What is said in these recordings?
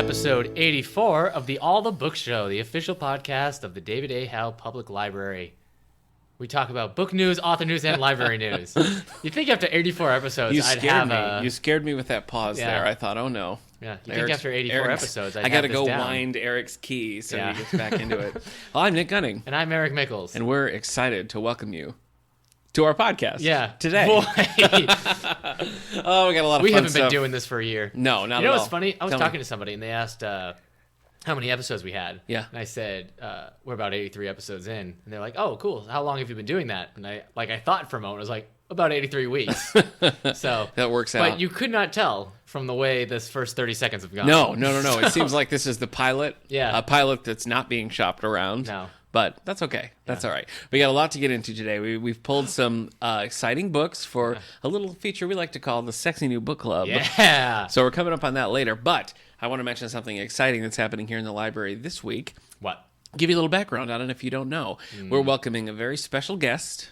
episode 84 of the All the Book Show, the official podcast of the David A. Howe Public Library. We talk about book news, author news, and library news. You'd think after 84 episodes, I'd have a... You scared me with that pause there. I thought, oh no. Yeah, you think after 84 episodes, I'd I got to go down. wind Eric's key so he gets back into it. Well, I'm Nick Gunning. And I'm Eric Mickles. And we're excited to welcome you to our podcast. Yeah. Today. Boy. Oh, we got a lot of We fun haven't been doing this for a year. No, not at all. You know what's funny? I was Tell me. talking to somebody, and they asked how many episodes we had. Yeah. And I said, we're about 83 episodes in. And they're like, oh, cool. How long have you been doing that? And I thought for a moment, I was like, about 83 weeks. So that works out. But you could not tell from the way this first 30 seconds have gone. No. It seems like this is the pilot. Yeah. A pilot that's not being shopped around. No. But that's okay. That's all right. We got a lot to get into today. We've pulled some exciting books for a little feature we like to call the Sexy New Book Club. Yeah. So we're coming up on that later. But I want to mention something exciting that's happening here in the library this week. What? Give you a little background on it if you don't know. We're welcoming a very special guest,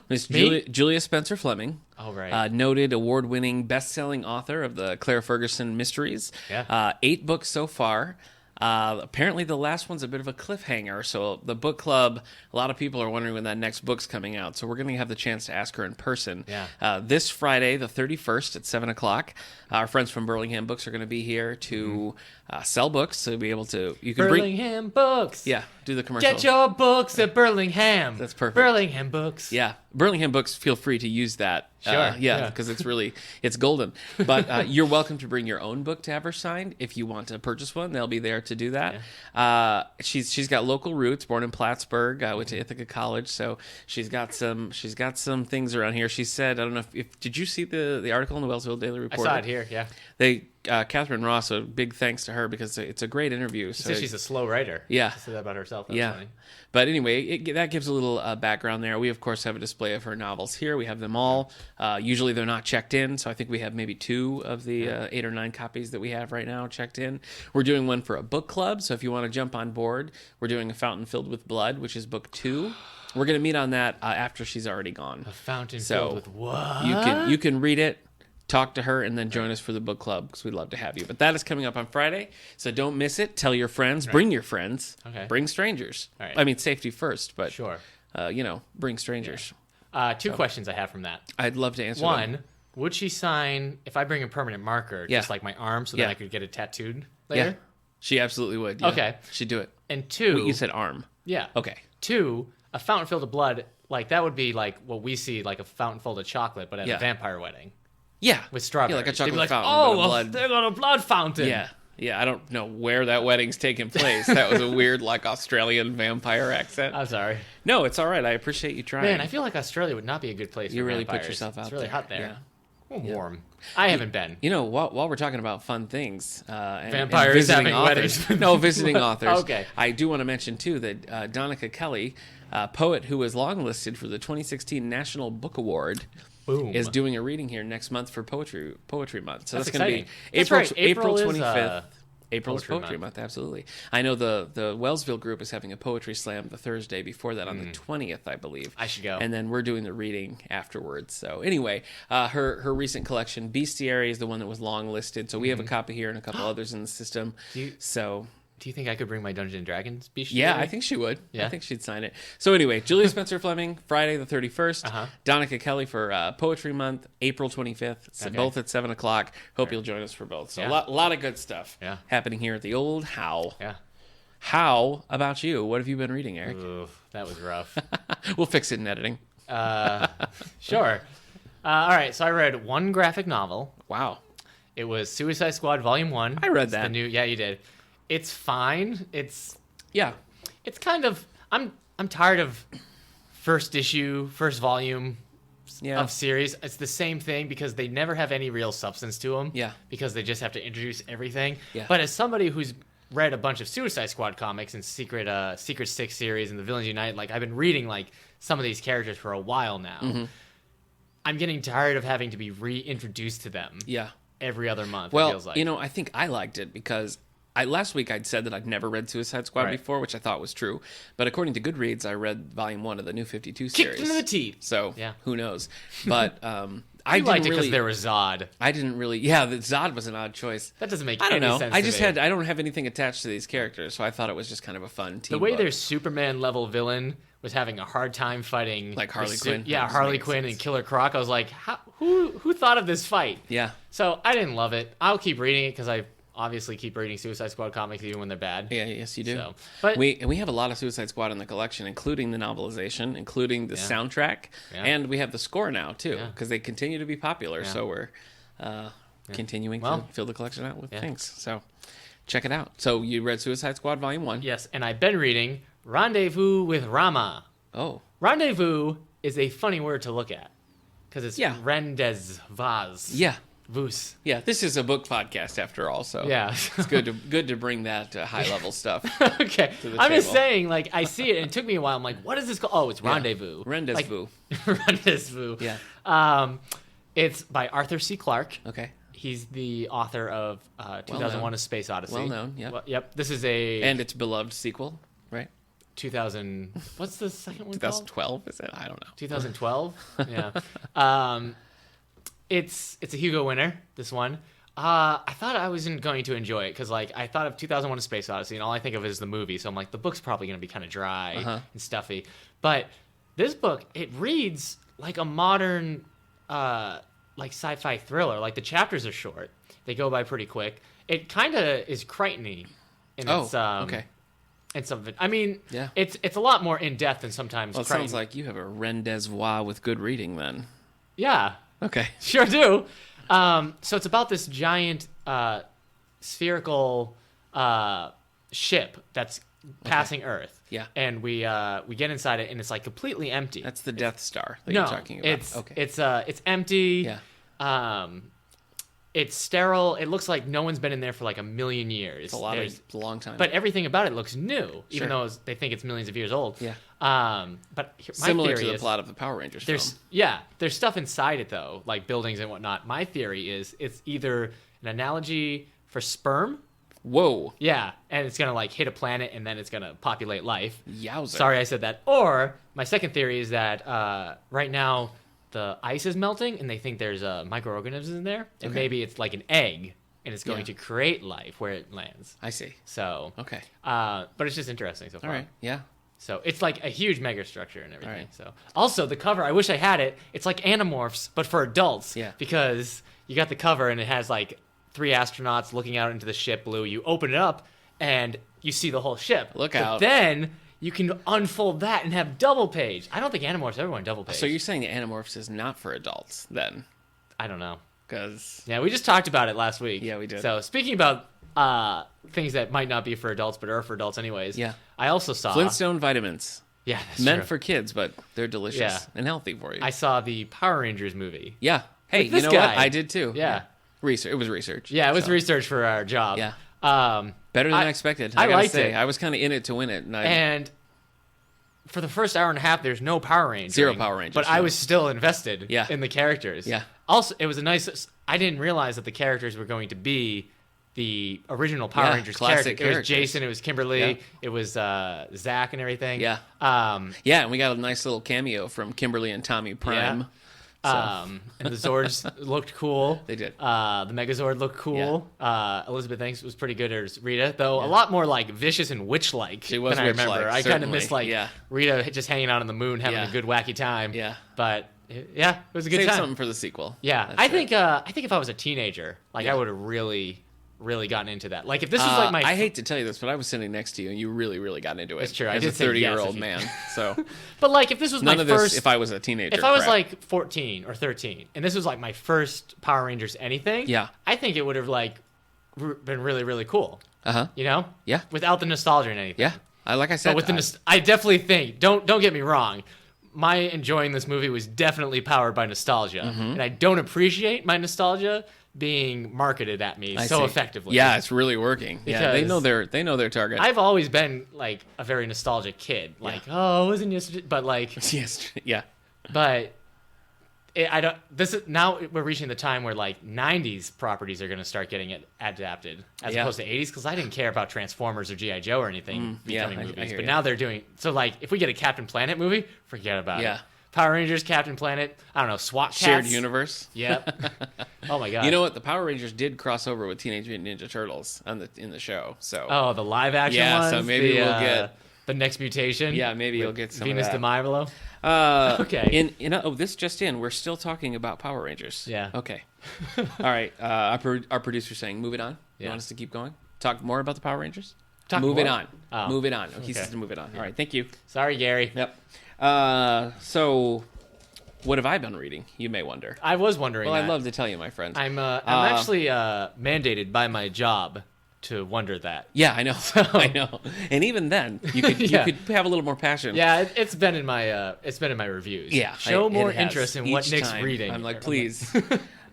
Miss Julia Spencer Fleming. Oh, right. Noted award-winning best-selling author of the Claire Ferguson Mysteries. Yeah. 8 books so far. Apparently the last one's a bit of a cliffhanger, so the book club, a lot of people are wondering when that next book's coming out, so we're going to have the chance to ask her in person. Yeah. This Friday, the 31st at 7 o'clock, our friends from Burlingham Books are going to be here to sell books, so you'll be able to... You can Burlingham Books. Yeah, do the commercial. Get your books at Burlingham. That's perfect. Burlingham Books. Yeah, Burlingham Books, feel free to use that. Sure. Yeah, because it's golden. But you're welcome to bring your own book to have her signed if you want to purchase one. They'll be there to do that. Yeah. She's got local roots. Born in Plattsburgh, went to Ithaca College, so she's got some things around here. She said, I don't know if did you see the article in the Wellsville Daily Reporter? I saw it here. Yeah. Catherine Ross, a big thanks to her because it's a great interview. She said she's a slow writer. Yeah. She said that about herself. That's funny. But anyway, that gives a little background there. We, of course, have a display of her novels here. We have them all. Usually they're not checked in, so I think we have maybe 2 of the 8 or 9 copies that we have right now checked in. We're doing one for a book club, so if you want to jump on board, we're doing A Fountain Filled with Blood, which is book 2. We're going to meet on that after she's already gone. A fountain filled with what? You can read it, talk to her, and then join us for the book club because we'd love to have you. But that is coming up on Friday, so don't miss it. Tell your friends. Right. Bring your friends. Okay. Bring strangers. All right. I mean, safety first, but sure. Bring strangers. Yeah. 2 questions I have from that. I'd love to answer One, them. would she sign, if I bring a permanent marker, just like my arm, so that I could get it tattooed later? Yeah, she absolutely would. Yeah. Okay. She'd do it. And 2... Wait, you said arm. Yeah. Okay. 2, a fountain filled with blood, like that would be like what we see, like a fountain filled of chocolate, but at a vampire wedding. Yeah. With strawberries. Yeah, like a chocolate fountain. Oh, blood. they got a blood fountain. Yeah. Yeah, I don't know where that wedding's taking place. That was a weird, Australian vampire accent. I'm sorry. No, it's all right. I appreciate you trying. Man, I feel like Australia would not be a good place for You really vampires. put yourself out there. It's really hot there. Yeah. Warm. I haven't been. You know, while we're talking about fun things, vampires and visiting having authors, weddings. no, visiting authors. Okay. I do want to mention too that Donica Kelly, poet who was longlisted for the 2016 National Book Award, is doing a reading here next month for Poetry Month. So that's going to be April 25th. April is Poetry Month, absolutely. I know the Wellsville group is having a poetry slam the Thursday before that on the 20th, I believe. I should go. And then we're doing the reading afterwards. So anyway, her recent collection, Bestiary, is the one that was long listed. So we have a copy here and a couple others in the system. Do you think I could bring my Dungeons and Dragons bestiary? Yeah, I think she would. Yeah? I think she'd sign it. So anyway, Julia Spencer Fleming, Friday the 31st. Donica Kelly for Poetry Month, April 25th. Both at 7 o'clock. Hope you'll join us for both. So a lot of good stuff happening here at the old Howe. Yeah. How about you? What have you been reading, Eric? Ooh, that was rough. We'll fix it in editing. Sure. All right, so I read one graphic novel. Wow. It was Suicide Squad Volume 1. I read that. Yeah, you did. It's fine. It's kind of I'm tired of first volume of series. It's the same thing because they never have any real substance to them. Yeah. Because they just have to introduce everything. Yeah. But as somebody who's read a bunch of Suicide Squad comics and Secret Six series and the Villains Unite, I've been reading some of these characters for a while now. Mm-hmm. I'm getting tired of having to be reintroduced to them. Yeah. Every other month. Well, it feels like. I think I liked it because last week I'd said that I'd never read Suicide Squad before, which I thought was true. But according to Goodreads, I read Volume 1 of the New 52 series. Kicked into the teeth. So, who knows? But I liked it because there was Zod. I didn't really... Yeah, the Zod was an odd choice. That doesn't make any sense I don't have anything attached to these characters, so I thought it was just kind of a fun team The way book. their Superman-level villain was having a hard time fighting... Like Harley Quinn. Yeah, Harley Quinn and Killer Croc. I was like, who thought of this fight? Yeah. So I didn't love it. I'll keep reading it because I obviously keep reading Suicide Squad comics even when they're bad. Yeah, yes, you do. So, but we have a lot of Suicide Squad in the collection, including the novelization, including the soundtrack, and we have the score now too, because they continue to be popular. So we're continuing to fill the collection out with things. So check it out. So you read Suicide Squad Volume 1? Yes, and I've been reading Rendezvous with Rama. Oh. Rendezvous is a funny word to look at because it's rendezvous. Yeah. Vus. Yeah, this is a book podcast after all, so it's good to bring that high level stuff. Okay, I'm just saying, like, I see it, and it took me a while. I'm like, what is this called? Oh, it's Rendezvous. Rendezvous. Like, Rendezvous. Yeah. It's by Arthur C. Clarke. Okay. He's the author of 2001: A Space Odyssey. Well known. Yeah. Yep. This is and its beloved sequel, right? 2000. What's the second one? 2012 is it? I don't know. 2012. Yeah. It's a Hugo winner, this one. I thought I wasn't going to enjoy it because, like, I thought of 2001: A Space Odyssey, and all I think of is the movie. So I'm like, the book's probably going to be kind of dry and stuffy. But this book, it reads like a modern, like, sci-fi thriller. Like, the chapters are short; they go by pretty quick. It kind of is Crichton-y in its okay. And some of it. I mean, it's a lot more in depth than sometimes. Well, it sounds like you have a rendezvous with good reading, then. Yeah. Okay. Sure do. So it's about this giant spherical ship that's passing Earth. Yeah. And we get inside it, and it's like completely empty. That's the Death Star that you're talking about. It's empty. Yeah. It's sterile. It looks like no one's been in there for like a million years. It's a long time. But everything about it looks new, even though they think it's millions of years old. Yeah. But my similar theory to the plot of the Power Rangers film. There's stuff inside it though, like buildings and whatnot. My theory is it's either an analogy for sperm. Whoa. Yeah, and it's gonna like hit a planet and then it's gonna populate life. Yowzer. Sorry, I said that. Or my second theory is that right now the ice is melting and they think there's microorganisms in there, and maybe it's like an egg and it's going to create life where it lands. I see. So okay. But it's just interesting so far. All right. Yeah. So it's like a huge megastructure and everything. Right. So also the cover, I wish I had it. It's like Animorphs, but for adults. Yeah. Because you got the cover and it has like 3 astronauts looking out into the ship blue. You open it up and you see the whole ship. Look out. Then you can unfold that and have double page. I don't think Animorphs ever went double page. So you're saying Animorphs is not for adults then? I don't know. Yeah, we just talked about it last week. Yeah, we did. So speaking about things that might not be for adults but are for adults anyways. Yeah. I also saw Flintstone vitamins. Yeah, that's meant true. for kids, but they're delicious and healthy for you. I saw the Power Rangers movie. Yeah. Hey, you know what? I did too. Yeah. Research. It was research. Yeah, it was research for our job. Yeah. Better than I expected. I liked it. I was kind of in it to win it. And for the first hour and a half, there's no Power Rangers. 0 Power Rangers. But I was still invested in the characters. Yeah. Also, it was a nice... I didn't realize that the characters were going to be the original Power Rangers classic characters. It was Jason, it was Kimberly, it was Zach and everything. Yeah. And we got a nice little cameo from Kimberly and Tommy Prime. Yeah. And the Zords looked cool. They did. The Megazord looked cool. Yeah. Elizabeth Banks was pretty good as Rita, though a lot more like vicious and witch-like she was than I remember. I kind of miss Rita just hanging out on the moon having a good wacky time. Yeah. But it was a good Save time. something for the sequel. Yeah. I think if I was a teenager, I would have really gotten into that. Like if this was like my... I hate to tell you this, but I was sitting next to you and you really, really got into it. It's true. As a 30-year-old man. So, but like if this was none my of first... this if I was a teenager. If I was like 14 or 13 and this was like my first Power Rangers anything, I think it would have like been really, really cool. Uh-huh. You know? Yeah. Without the nostalgia and anything. Yeah. Like I said, but with I definitely think, don't get me wrong, my enjoying this movie was definitely powered by nostalgia. And I don't appreciate my nostalgia being marketed at me effectively. Yeah, it's really working. Yeah, they know their target. I've always been like a very nostalgic kid. Like, oh, wasn't yesterday? But like, yes, yeah. But I don't. This is now we're reaching the time where like '90s properties are going to start getting it adapted as opposed to '80s, because I didn't care about Transformers or GI Joe or anything becoming movies, but now they're doing so. Like if we get a Captain Planet movie, forget about it. Power Rangers, Captain Planet, I don't know, SWAT Cats. Shared universe. Yep. Oh my god. You know what? The Power Rangers did cross over with Teenage Mutant Ninja Turtles in the show. So. Oh, the live action ones. So maybe we'll get the next mutation. Yeah, maybe you'll get some Venus of that. de Milo. Okay. This just in, we're still talking about Power Rangers. Yeah. Okay. All right. Our producer's saying, move it on. You want us to keep going? Talk more about the Power Rangers? Move it on. Oh. Move it on. He says to move it on. All right. Thank you. Sorry, Gary. Yep. So, what have I been reading? You may wonder. I was wondering. Well, I'd love to tell you, my friend. I'm actually mandated by my job to wonder that. Yeah, I know. I know. And even then, you could have a little more passion. Yeah, it's been in my reviews. Yeah, show more interest in what Nick's reading. I'm like, please.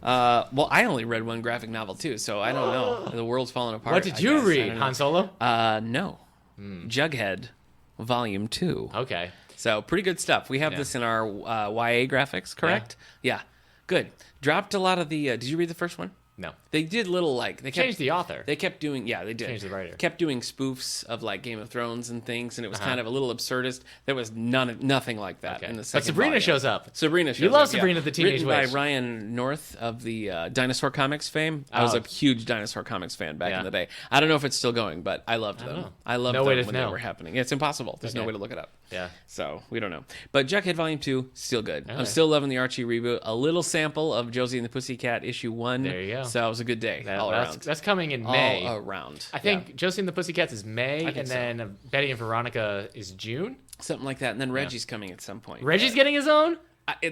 Well, I only read one graphic novel too, so I don't know. The world's falling apart. What did you read, Han Solo? No. Jughead, Volume 2. Okay. So pretty good stuff. We have this in our YA graphics, correct? Yeah. Good. Dropped a lot of the. Did you read the first one? No. They did little they changed the author. They kept doing they did. Changed the writer. Kept doing spoofs of like Game of Thrones and things, and it was kind of a little absurdist. There was nothing like that in the second. But Sabrina shows up. Sabrina shows up. You love Sabrina the Teenage Witch. Witch. By Ryan North of the Dinosaur Comics fame. I was a huge Dinosaur Comics fan back in the day. I don't know if it's still going, but I loved them. I loved them when they were happening. It's impossible. There's no way to look it up. Yeah. So we don't know. But Jughead Volume 2, still good. I'm still loving the Archie reboot. A little sample of Josie and the Pussycat issue 1. There you go. So it was a good day all around. That's coming in May. All around. I think Josie and the Pussycats is May, and then Betty and Veronica is June. Something like that. And then Reggie's coming at some point. Reggie's getting his own?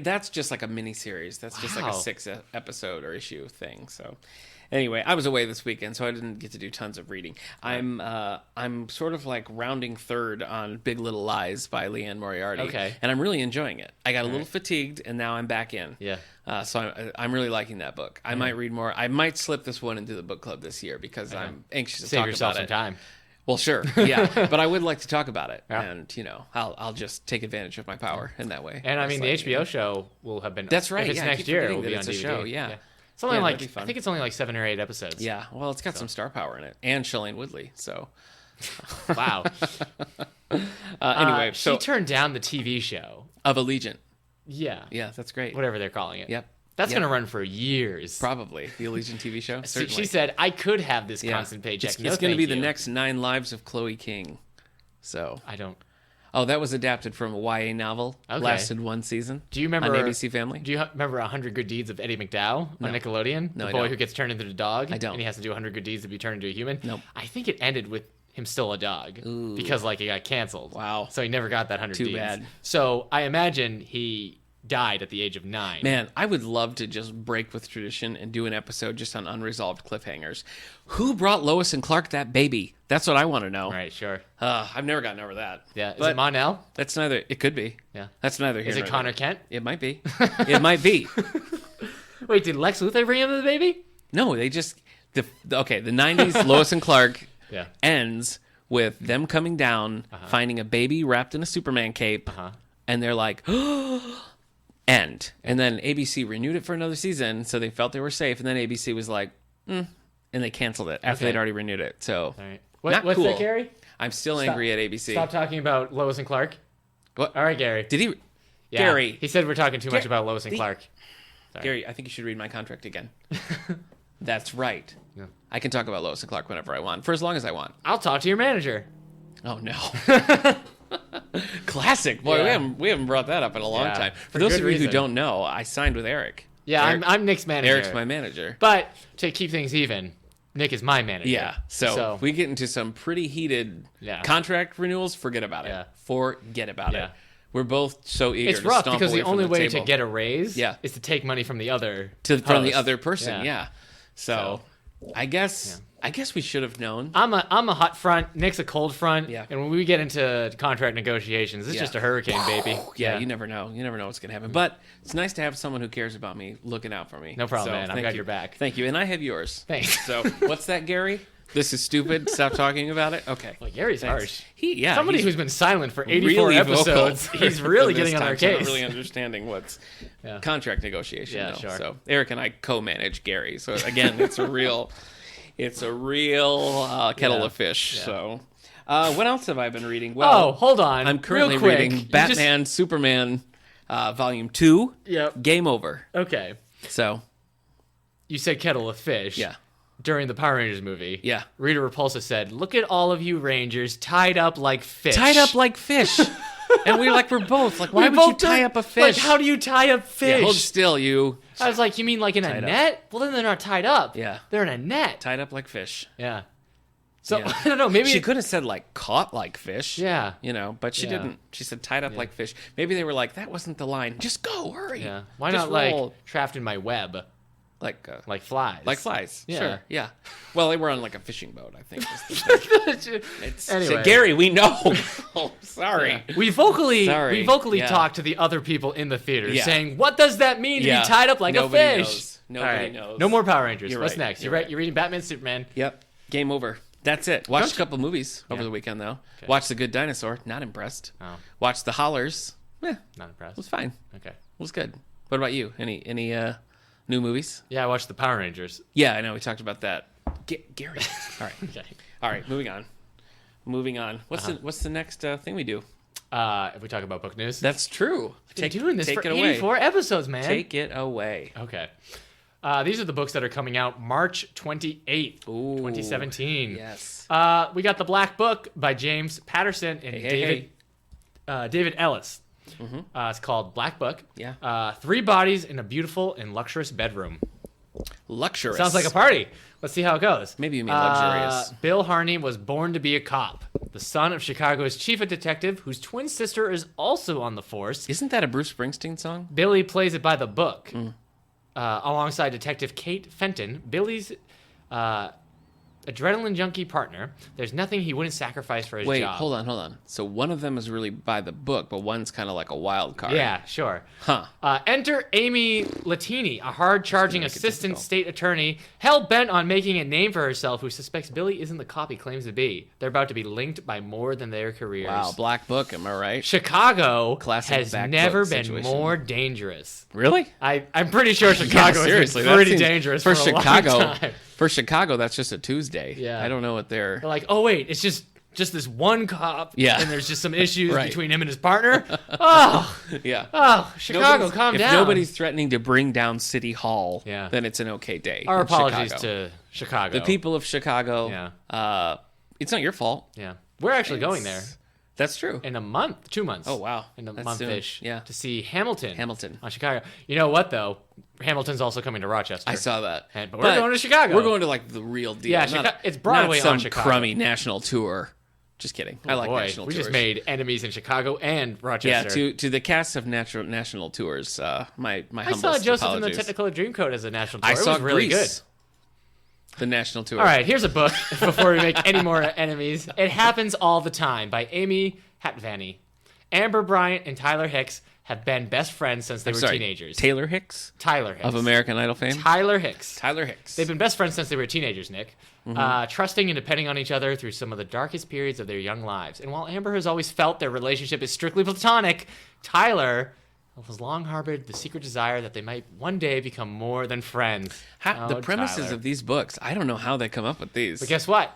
That's just like a mini series. That's just like a 6 episode or issue thing. So anyway, I was away this weekend, so I didn't get to do tons of reading. I'm sort of like rounding third on Big Little Lies by Leanne Moriarty. Okay. And I'm really enjoying it. I got a little fatigued, and now I'm back in. Yeah. So I'm really liking that book. I might read more. I might slip this one into the book club this year because I'm anxious to Save talk yourself about some time. Well, sure, yeah, but I would like to talk about it, and I'll just take advantage of my power in that way. And I mean, the HBO show will have been. That's right. If it's next year, it will be on DVD. Show. Yeah. It's only I think it's only like 7 or 8 episodes. Yeah, well, it's got some star power in it, and Shailene Woodley. So, wow. Anyway, she turned down the TV show of Allegiant. Yeah. Yeah, that's great. Whatever they're calling it. Yep. That's going to run for years. Probably. The Allegiant TV show? Certainly. She said, I could have this constant paycheck. It's going to be the next 9 Lives of Chloe King. So. I don't. Oh, that was adapted from a YA novel. Okay. Lasted 1 season. Do you remember on ABC Family? Do you remember 100 Good Deeds of Eddie McDowell on Nickelodeon? No, the boy who gets turned into a dog? I don't. And he has to do 100 good deeds to be turned into a human? Nope. I think it ended with him still a dog. Ooh. Because he got canceled. Wow. So he never got that 100 deeds. Too bad. So I imagine he died at the age of 9. Man, I would love to just break with tradition and do an episode just on unresolved cliffhangers. Who brought Lois and Clark that baby? That's what I want to know. Right, sure. I've never gotten over that. Yeah, is it Mon-El? That's neither. It could be. Yeah, that's neither here. Is it Connor Kent? It might be. It might be. Wait, did Lex Luthor bring him the baby? No, they just the 90s Lois and Clark ends with them coming down, finding a baby wrapped in a Superman cape, and they're like, end. And then ABC renewed it for another season, so they felt they were safe. And then ABC was like, and they canceled it after they'd already renewed it. So, all right. What's cool. That, Gary? I'm still angry at ABC. Stop talking about Lois and Clark. What? All right, Gary. Did he? Yeah, Gary. He said we're talking too much about Lois and Clark. Sorry. Gary, I think you should read my contract again. That's right. Yeah. I can talk about Lois and Clark whenever I want, for as long as I want. I'll talk to your manager. Oh, no. Classic. Boy, we haven't brought that up in a long time. For those of you who don't know, I signed with Eric. Yeah, I'm Nick's manager. Eric's my manager. But to keep things even, Nick is my manager. Yeah. So we get into some pretty heated contract renewals. Forget about it. Forget about it. We're both so eager. It's rough to because the only way table. to get a raise is to take money from the other from the other person. Yeah. So I guess we should have known. I'm a hot front. Nick's a cold front. Yeah. And when we get into contract negotiations, it's just a hurricane, baby. Yeah. You never know. You never know what's gonna happen. But it's nice to have someone who cares about me looking out for me. No problem, man. I've got your back. Thank you, and I have yours. Thanks. So what's that, Gary? This is stupid. Stop talking about it. Okay. Well, Gary's harsh. Somebody who's been silent for 84 really episodes. He's really getting on our case. Not really understanding what's contract negotiation. Yeah, sure. So Eric and I co-manage Gary. So again, it's a real kettle of fish. Yeah. So, what else have I been reading? Well, hold on. I'm currently reading Batman Superman Volume 2. Yep. Game over. Okay. So, you said kettle of fish. Yeah. During the Power Rangers movie. Yeah. Rita Repulsa said, "Look at all of you Rangers tied up like fish." Tied up like fish. And we're both like, why would you tie up a fish? Like, how do you tie up fish? Yeah, hold still, you. I was like, you mean like in a net? Well, then they're not tied up. Yeah. They're in a net. Tied up like fish. Yeah. So, I don't know, maybe... She could have said, like, caught like fish. Yeah. But she didn't. She said tied up like fish. Maybe they were like, that wasn't the line. Just go, hurry. Yeah. Why not, roll. Trapped in my web? Like flies. Like flies. Yeah. Sure. Yeah. Well, they were on like a fishing boat, I think. Anyway. Gary, we know. Oh, sorry. Yeah. We vocally talked to the other people in the theater saying, what does that mean to be tied up like a fish? Nobody knows. No more Power Rangers. You're What's right. next? You're reading Batman, Superman. Yep. Game over. That's it. Watched a couple movies over the weekend, though. Okay. Watched The Good Dinosaur. Not impressed. Oh. Watched The Hollers. Not impressed. It was fine. Okay. It was good. What about you? Any new movies? Yeah, I watched The Power Rangers. Yeah, I know. We talked about that. Gary. All right. Okay. All right. Moving on. What's the next thing we do? If we talk about book news. That's true. We've been doing this for 84 episodes, man. Take it away. Okay. These are the books that are coming out March 28th, 2017. Yes. We got The Black Book by James Patterson and David Ellis. Mm-hmm. It's called Black Book. Yeah. 3 bodies in a beautiful and luxurious bedroom. Luxurious. Sounds like a party. Let's see how it goes. Maybe you mean luxurious. Bill Harney was born to be a cop, the son of Chicago's chief of detective, whose twin sister is also on the force. Isn't that a Bruce Springsteen song? Billy plays it by the book. Alongside Detective Kate Fenton, Billy's adrenaline junkie partner. There's nothing he wouldn't sacrifice for his job. Wait, hold on. So one of them is really by the book, but one's kind of like a wild card. Yeah, sure. Huh. Enter Amy Latini, a hard-charging assistant state attorney, hell-bent on making a name for herself, who suspects Billy isn't the cop he claims to be. They're about to be linked by more than their careers. Wow, Black Book, am I right? Chicago has never been situation. More dangerous. Really? I'm pretty sure Chicago is pretty dangerous for Chicago. A long time. For Chicago, that's just a Tuesday. Yeah. I don't know what they're like, oh, wait, it's just this one cop, and there's just some issues right. between him and his partner. Oh, yeah. Oh, Chicago, calm down. If nobody's threatening to bring down City Hall, then it's an okay day. Our apologies to Chicago. The people of Chicago. Yeah. It's not your fault. Yeah. We're actually going there. That's true. In a month, 2 months. Oh, wow. In a month-ish. Yeah. To see Hamilton. Hamilton. On Chicago. You know what, though? Hamilton's also coming to Rochester. I saw that. But we're going to Chicago. We're going to, like, the real deal. Yeah, it's Broadway not on Chicago. some crummy national tour. Just kidding. I like national tours. We just made enemies in Chicago and Rochester. Yeah, to the cast of national tours, my humblest I saw Joseph apologies. in the Technicolor Dreamcoat as a national tour. I saw it was really Grease. Good. The national tour. All right, here's a book before we make any more enemies. It Happens All the Time by Amy Hatvany. Amber Bryant and Tyler Hicks have been best friends since they were teenagers. Taylor Hicks? Tyler Hicks. Of American Idol fame? Tyler Hicks. Tyler Hicks. They've been best friends since they were teenagers, Nick. Trusting and depending on each other through some of the darkest periods of their young lives. And while Amber has always felt their relationship is strictly platonic, Tyler has long harbored the secret desire that they might one day become more than friends. The premises of these books, I don't know how they come up with these. But guess what?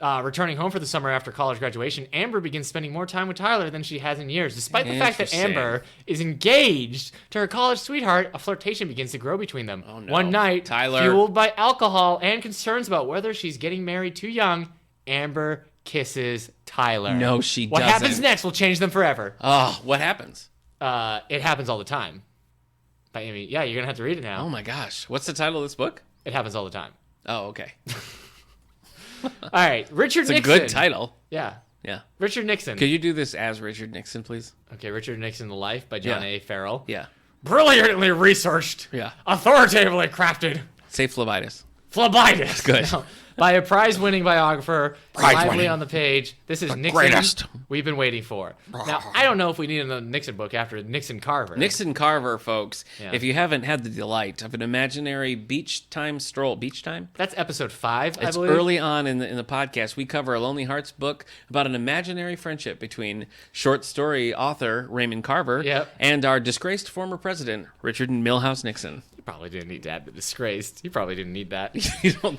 Returning home for the summer after college graduation, Amber begins spending more time with Tyler than she has in years. Despite the fact that Amber is engaged to her college sweetheart, a flirtation begins to grow between them. Oh, no. One night, Tyler. fueled by alcohol and concerns about whether she's getting married too young, Amber kisses Tyler. No, she doesn't. What happens next will change them forever. Oh, what happens? It Happens All the Time. By Amy. Yeah, you're going to have to read it now. Oh, my gosh. What's the title of this book? It Happens All the Time. Oh, okay. All right, Richard Nixon. It's a good title. Yeah. Yeah. Richard Nixon. Could you do this as Richard Nixon, please? Okay, Richard Nixon, The Life by John A. Farrell. Yeah. Brilliantly researched. Yeah. Authoritatively crafted. Say phlebitis. Phlebitis. Good. No, by a prize-winning biographer, lively on the page. This is Nixon. Greatest. We've been waiting for. Now, I don't know if we need another Nixon book after Nixon Carver. Nixon Carver, folks. Yeah. If you haven't had the delight of an imaginary beach time stroll, beach time? That's episode 5, I It's believe. early on in the podcast. We cover a Lonely Hearts book about an imaginary friendship between short story author Raymond Carver and our disgraced former president, Richard Milhouse Nixon. You probably didn't need to add the disgraced. You probably didn't need that.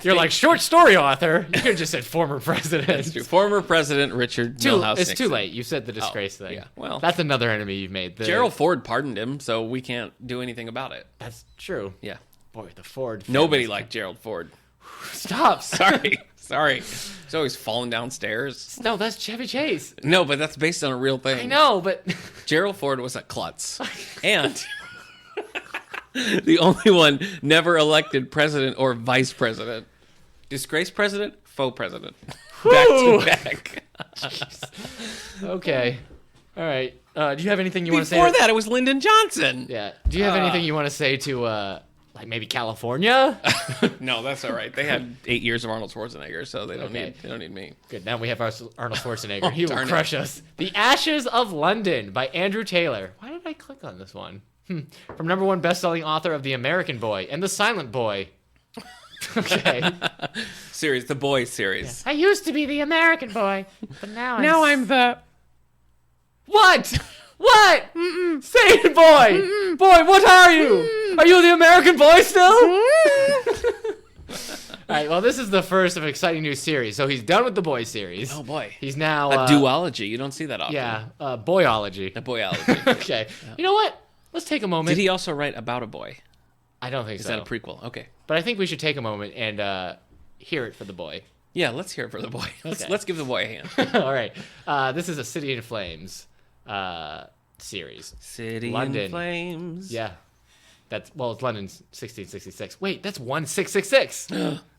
You're like, short story author. You could have just said former president. That's true. Former President Richard Milhouse Nixon. It's too late. You said the disgrace thing. Yeah, well. That's another enemy you've made. Gerald Ford pardoned him, so we can't do anything about it. That's true. Yeah. Boy, the Ford. Nobody liked Gerald Ford. Stop. Sorry. He's always falling downstairs. No, that's Chevy Chase. No, but that's based on a real thing. I know, but Gerald Ford was a klutz. And the only one never elected president or vice president. Disgraced president, faux president. Back to back. Okay. All right. Do you have anything you want to say? Before that, it was Lyndon Johnson. Yeah. Do you have anything you want to say to, like maybe California? No, that's all right. They had 8 years of Arnold Schwarzenegger, so they don't need me. Good. Now we have Arnold Schwarzenegger. He will crush us. The Ashes of London by Andrew Taylor. Why did I click on this one? From #1 best-selling author of The American Boy and The Silent Boy. Okay. Series, the Boy series. I used to be the American Boy, but now I'm the... What? What? Say it, boy. Boy, what are you? Are you the American Boy still? All right, well, this is the first of an exciting new series. So he's done with the Boy series. Oh, boy. He's now... a duology. You don't see that often. Yeah, Boyology. A Boyology. Okay. Yeah. You know what? Let's take a moment. Did he also write about a boy? I don't think so. Is that a prequel? Okay. But I think we should take a moment and hear it for the boy. Yeah, let's hear it for the boy. Let's give the boy a hand. All right. This is a City in Flames series. City London. in Flames. Yeah. It's London's 1666. Wait, that's 1666.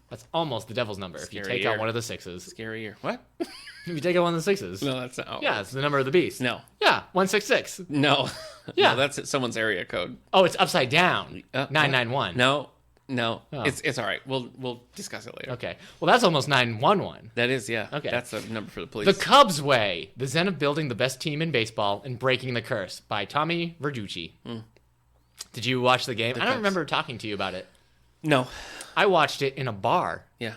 That's almost the devil's number if you take out one of the sixes. Scary year. What? If you take out one of the sixes. No, that's not. Oh. Yeah, it's the number of the beast. No. Yeah, 166. No. Yeah. No, that's someone's area code. Oh, it's upside down. 991. No. Oh. It's all right. We'll discuss it later. Okay. Well, that's almost 911. That is, yeah. Okay. That's a number for the police. The Cubs Way: The Zen of Building the Best Team in Baseball and Breaking the Curse by Tommy Verducci. Did you watch the game? I don't remember talking to you about it. No. I watched it in a bar. Yeah.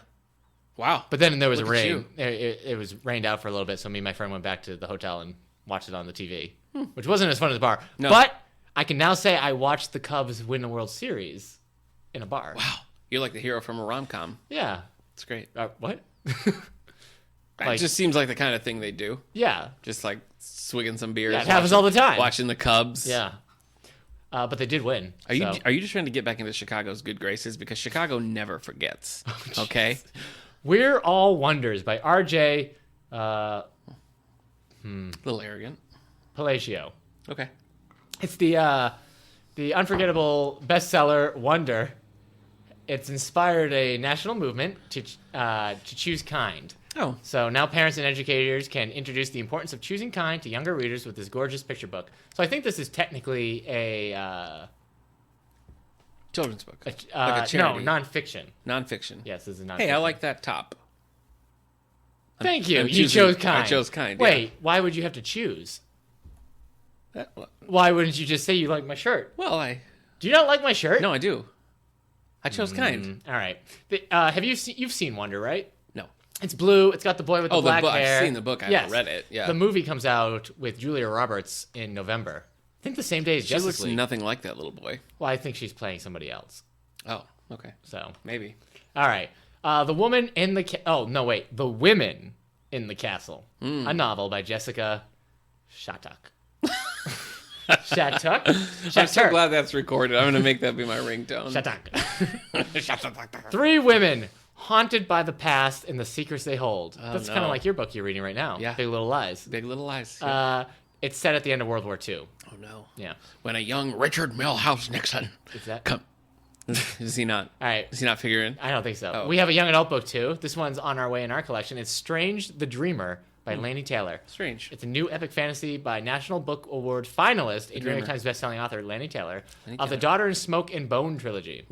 Wow. But then there was a rain. It was rained out for a little bit, so me and my friend went back to the hotel and watched it on the TV, which wasn't as fun as the bar. No. But I can now say I watched the Cubs win the World Series in a bar. Wow. You're like the hero from a rom-com. Yeah. It's great. What? It just seems like the kind of thing they do. Yeah. Just like swigging some beers. Yeah, it happens all the time. Watching the Cubs. Yeah. But they did win. Are you just trying to get back into Chicago's good graces? Because Chicago never forgets. Okay? We're All Wonders by R.J. A little arrogant. Palacio. Okay. It's the unforgettable bestseller Wonder. It's inspired a national movement to choose kind. Oh. So now parents and educators can introduce the importance of choosing kind to younger readers with this gorgeous picture book. So I think this is technically a... children's book. like a charity. No, nonfiction. Nonfiction. Yes, this is nonfiction. Hey, I like that top. Thank you. You chose kind. I chose kind. Wait, why would you have to choose? Why wouldn't you just say you like my shirt? Well, Do you not like my shirt? No, I do. I chose kind. All right. You've seen Wonder, right? No. It's blue. It's got the boy with the black hair. I've seen the book. I haven't read it. Yeah. The movie comes out with Julia Roberts in November. I think the same day as Justice League. She looks nothing like that little boy. Well, I think she's playing somebody else. Oh, okay. So maybe. All right. The Woman in the The Women in the Castle. A novel by Jessica Shattuck. Shattuck? I'm so glad that's recorded. I'm going to make that be my ringtone. Shattuck. 3 women haunted by the past and the secrets they hold. That's kind of like your book you're reading right now. Yeah. Big Little Lies. Big Little Lies. Yeah. It's set at the end of World War II. Oh, no. Yeah. When a young Richard Milhouse Nixon... Is that... Come. Is he not? All right. Is he not figuring? I don't think so. Oh. We have a young adult book, too. This one's on our way in our collection. It's Strange the Dreamer by Laini Taylor. Strange. It's a new epic fantasy by National Book Award finalist and New York Times bestselling author Laini Taylor of the Daughter in Smoke and Bone trilogy.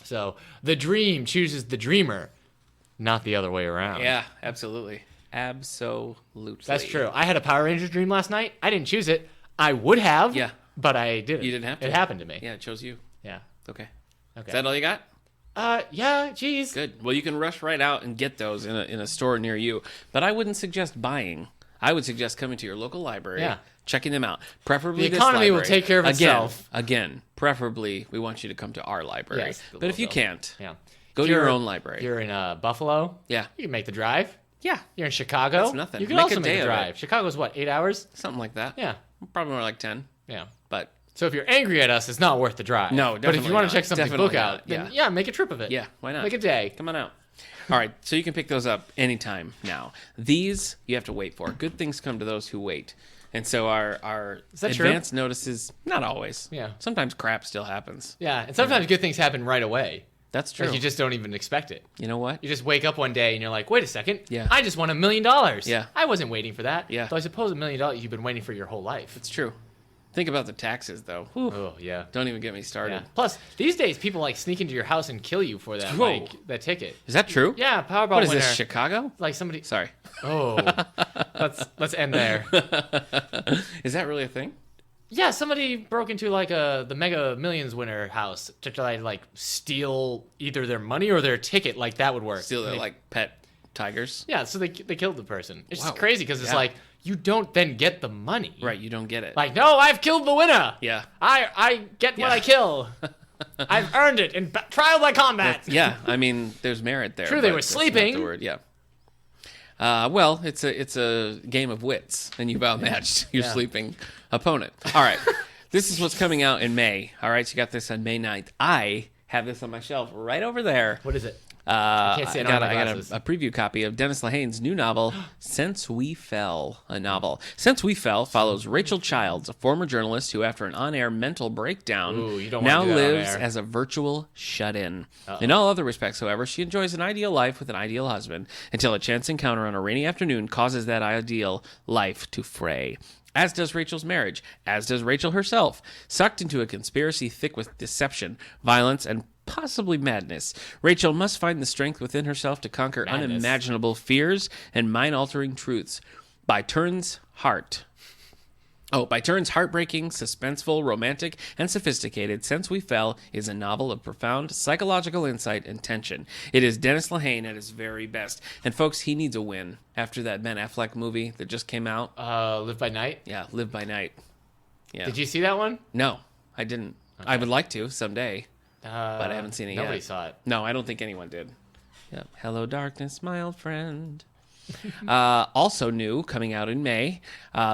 So the dream chooses the dreamer, not the other way around. Yeah, absolutely. Absolutely. That's true. I had a Power Rangers dream last night. I didn't choose it. I would have. Yeah. But I didn't. You didn't have to. It happened to me. Yeah, it chose you. Yeah. Okay. Is that all you got? Yeah, geez. Good. Well, you can rush right out and get those in a store near you. But I wouldn't suggest buying. I would suggest coming to your local library, checking them out. Preferably the economy will take care of itself. Again, preferably we want you to come to our library. Yes, but if you can't, go to your own library. You're in Buffalo. Yeah. You can make the drive. Yeah. You're in Chicago. That's nothing. You can also make the drive. Chicago's what, 8 hours? Something like that. Yeah. Probably more like 10. Yeah. But so if you're angry at us, it's not worth the drive. No, definitely But if you want to check something definitely book out, then make a trip of it. Yeah, why not? Make a day. Come on out. All right, so you can pick those up anytime now. These you have to wait for. Good things come to those who wait. And so our advance notices, not always. Yeah. Sometimes crap still happens. Yeah, and sometimes good things happen right away. That's true. Like you just don't even expect it. You know what? You just wake up one day and you're like, wait a second. Yeah. I just won $1 million. Yeah. I wasn't waiting for that. Yeah. Though I suppose $1 million you've been waiting for your whole life. It's true. Think about the taxes, though. Whew. Oh, yeah. Don't even get me started. Yeah. Plus, these days, people like sneak into your house and kill you for that, like, that ticket. Is that true? Yeah, Powerball What is winner. this, Chicago? Like somebody... Sorry. Oh. let's end there. Is that really a thing? Yeah, somebody broke into like the Mega Millions winner house to try to like steal either their money or their ticket. Like that would work. Steal their like pet tigers? Yeah, so they killed the person. It's just crazy because it's like... You don't then get the money. Right, you don't get it. Like, no, I've killed the winner. Yeah. I get what I kill. I've earned it in trial by combat. Yeah, I mean, there's merit there. True, they were sleeping. That's not the word, yeah. Well, it's a game of wits, and you've outmatched your sleeping opponent. All right, this is what's coming out in May. All right, so you got this on May 9th. I have this on my shelf right over there. What is it? I got a preview copy of Dennis Lehane's new novel, Since We Fell, a novel. Since We Fell follows Rachel Childs, a former journalist who, after an on-air mental breakdown, now lives as a virtual shut-in. In all other respects, however, she enjoys an ideal life with an ideal husband until a chance encounter on a rainy afternoon causes that ideal life to fray. As does Rachel's marriage, as does Rachel herself, sucked into a conspiracy thick with deception, violence, and possibly madness. Rachel must find the strength within herself to conquer unimaginable fears and mind-altering truths. By turns, heartbreaking, suspenseful, romantic, and sophisticated, Since We Fell is a novel of profound psychological insight and tension. It is Dennis Lehane at his very best. And folks, he needs a win after that Ben Affleck movie that just came out. Live by Night? Yeah, Live by Night. Yeah. Did you see that one? No, I didn't. Okay. I would like to someday. But I haven't seen it yet. Nobody saw it. No, I don't think anyone did. Yeah. Hello, darkness, my old friend. Also new, coming out in May.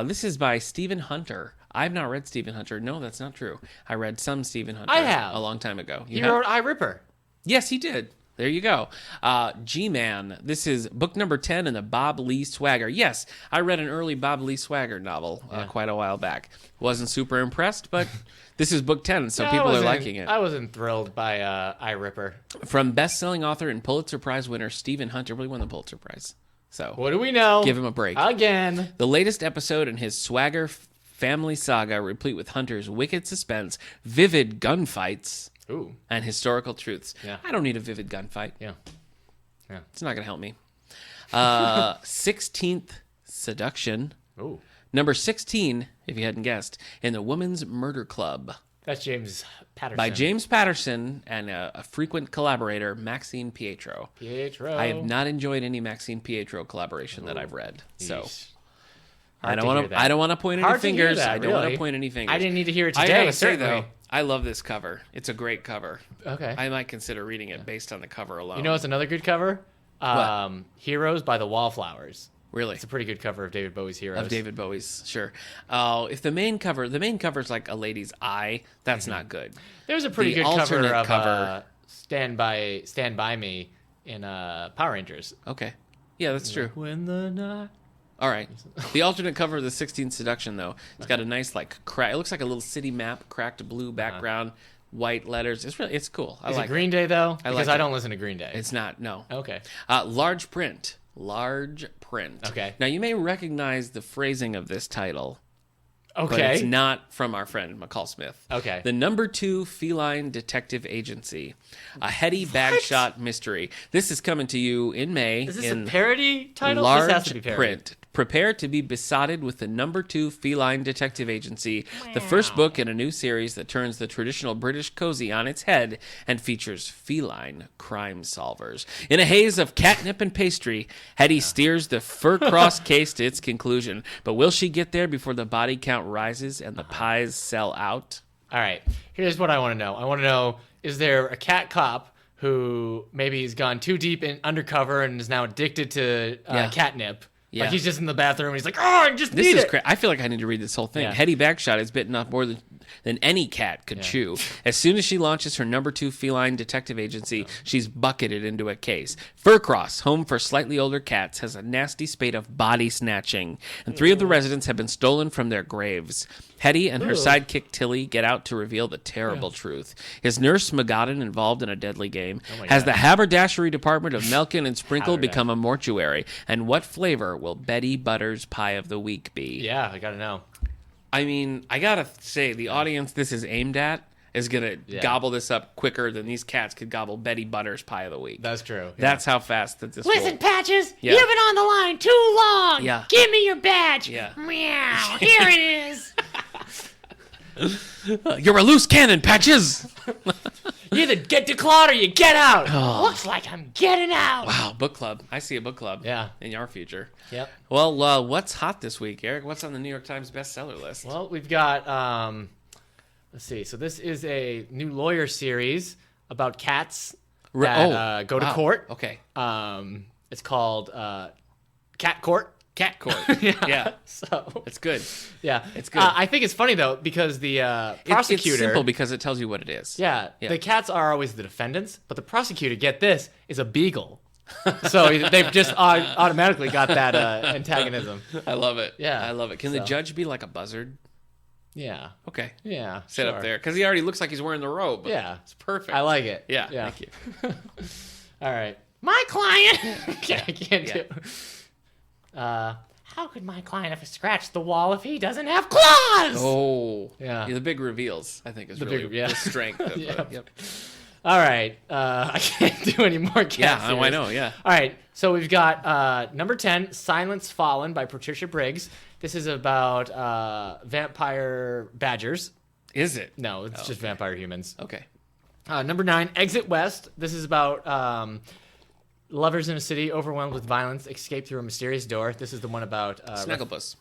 This is by Stephen Hunter. I've not read Stephen Hunter. No, that's not true. I read some Stephen Hunter. I have. A long time ago. He wrote I, Ripper. Yes, he did. There you go. G-Man. This is book number 10 in the Bob Lee Swagger. Yes, I read an early Bob Lee Swagger novel quite a while back. Wasn't super impressed, but this is book 10, so people are liking it. I wasn't thrilled by I, Ripper. From best-selling author and Pulitzer Prize winner Stephen Hunter. Really won the Pulitzer Prize. So what do we know? Give him a break. Again. The latest episode in his Swagger family saga, replete with Hunter's wicked suspense, vivid gunfights, and historical truths. Yeah. I don't need a vivid gunfight. Yeah. It's not going to help me. 16th Seduction. Ooh. Number 16, if you hadn't guessed, in the Women's Murder Club. That's James Patterson. By James Patterson and a frequent collaborator, Maxine Pietro. I have not enjoyed any Maxine Pietro collaboration that I've read. So I don't want to point any fingers. I don't want to point any fingers. I didn't need to hear it today. I gotta say though, I love this cover. It's a great cover. Okay. I might consider reading it based on the cover alone. You know what's another good cover? Heroes by the Wallflowers. Really? It's a pretty good cover of David Bowie's Heroes. Of David Bowie's, sure. If the main cover's like a lady's eye, that's not good. There's a pretty good cover of Stand By Me in Power Rangers. Okay. Yeah, that's true. When the night... All right. The alternate cover of the 16th Seduction, though, it's got a nice, like, it looks like a little city map, cracked blue background, white letters. It's cool. Is it Green Day, though? Because I don't listen to Green Day. It's not, no. Okay. Large print. Okay. Now, you may recognize the phrasing of this title. Okay. But it's not from our friend McCall Smith. Okay. The number 2 Feline Detective Agency. A heady bagshot mystery. This is coming to you in May. Is this a parody title? Large This has to be parody. print. Prepare to be besotted with the number 2 Feline Detective Agency, the first book in a new series that turns the traditional British cozy on its head and features feline crime solvers. In a haze of catnip and pastry, Hetty steers the fur-crossed case to its conclusion. But will she get there before the body count rises and the pies sell out? All right. Here's what I want to know. I want to know, is there a cat cop who maybe has gone too deep in undercover and is now addicted to catnip? Yeah. Like he's just in the bathroom and he's like, oh, I just need it. This is crazy. I feel like I need to read this whole thing. Yeah. Hetty Bagshot has bitten off more than any cat could chew. As soon as she launches her number 2 Feline Detective Agency, she's bucketed into a case. Furcross, home for slightly older cats, has a nasty spate of body snatching, and 3 of the residents have been stolen from their graves. Hetty and her sidekick Tilly get out to reveal the terrible truth. Is Nurse McGodden involved in a deadly game? Has the haberdashery department of Melkin and Sprinkle become a mortuary? And what flavor will Betty Butter's Pie of the Week be? Yeah, I gotta know. I mean, I gotta say, the audience this is aimed at is gonna gobble this up quicker than these cats could gobble Betty Butter's Pie of the Week. That's true. Yeah. That's how fast that this. Listen, Patches, you've been on the line too long. Yeah. Give me your badge. Yeah. Meow. Here it is. You're a loose cannon, Patches. You either get declawed or you get out. Looks like I'm getting out. Wow, book club. I see a book club. Yeah. In your future. Yep. Well, what's hot this week, Eric? What's on the New York Times bestseller list? Well, we've got, let's see. So this is a new lawyer series about cats that go to court. Okay. It's called Cat Court. Cat Court. Yeah. So it's good. Yeah. It's good. I think it's funny, though, because the prosecutor... It's simple because it tells you what it is. Yeah. The cats are always the defendants, but the prosecutor, get this, is a beagle. So they've just automatically got that antagonism. I love it. Yeah. I love it. Can the judge be like a buzzard? Yeah. Okay. Yeah. Sit up there. Because he already looks like he's wearing the robe. Yeah. It's perfect. I like it. Yeah. Thank you. All right. My client... I can't do it. How could my client have scratched the wall if he doesn't have claws? Oh. Yeah. The big reveals, I think, is really the strength of Yep. All right. I can't do any more cat series. I know, yeah. All right. So we've got number 10, Silence Fallen by Patricia Briggs. This is about vampire badgers. Is it? No, it's just vampire humans. Okay. Number 9, Exit West. This is about lovers in a city overwhelmed with violence escape through a mysterious door. This is the one about... Snagglepuss.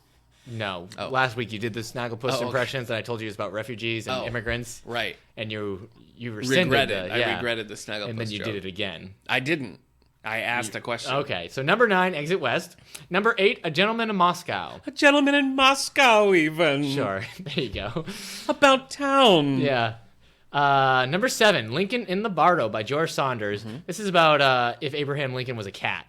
No. Last week you did the Snagglepuss impressions, and I told you it was about refugees and immigrants. Right. And you rescinded it. I regretted the Snagglepuss and then you joke. did it again. I didn't. I asked a question. Okay, so number 9, Exit West. Number 8, A Gentleman in Moscow. A gentleman in Moscow, even. Sure, there you go. About town. Yeah. Number 7, Lincoln in the Bardo by George Saunders. Mm-hmm. This is about if Abraham Lincoln was a cat.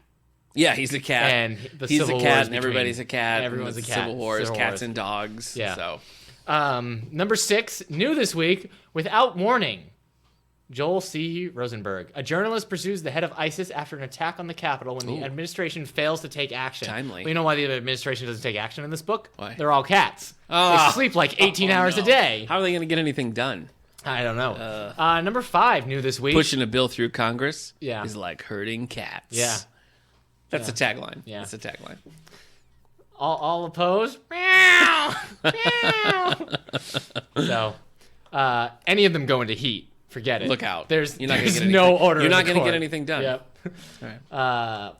Yeah, he's a cat. And he's a cat, and everybody's a cat. Everyone's a cat. Civil Wars, cats and dogs. Yeah. So. Number 6, new this week, Without Warning. Joel C. Rosenberg. A journalist pursues the head of ISIS after an attack on the Capitol when the administration fails to take action. Timely. Well, you know why the administration doesn't take action in this book? Why? They're all cats. They sleep like 18 hours a day. How are they going to get anything done? I don't know. Number 5, new this week. Pushing a bill through Congress is like herding cats. Yeah. That's a tagline. Yeah. That's a tagline. All opposed? Meow! Meow! So, any of them go into heat. Forget it. Look out. There's no order. You're not going to get anything done. Yep. All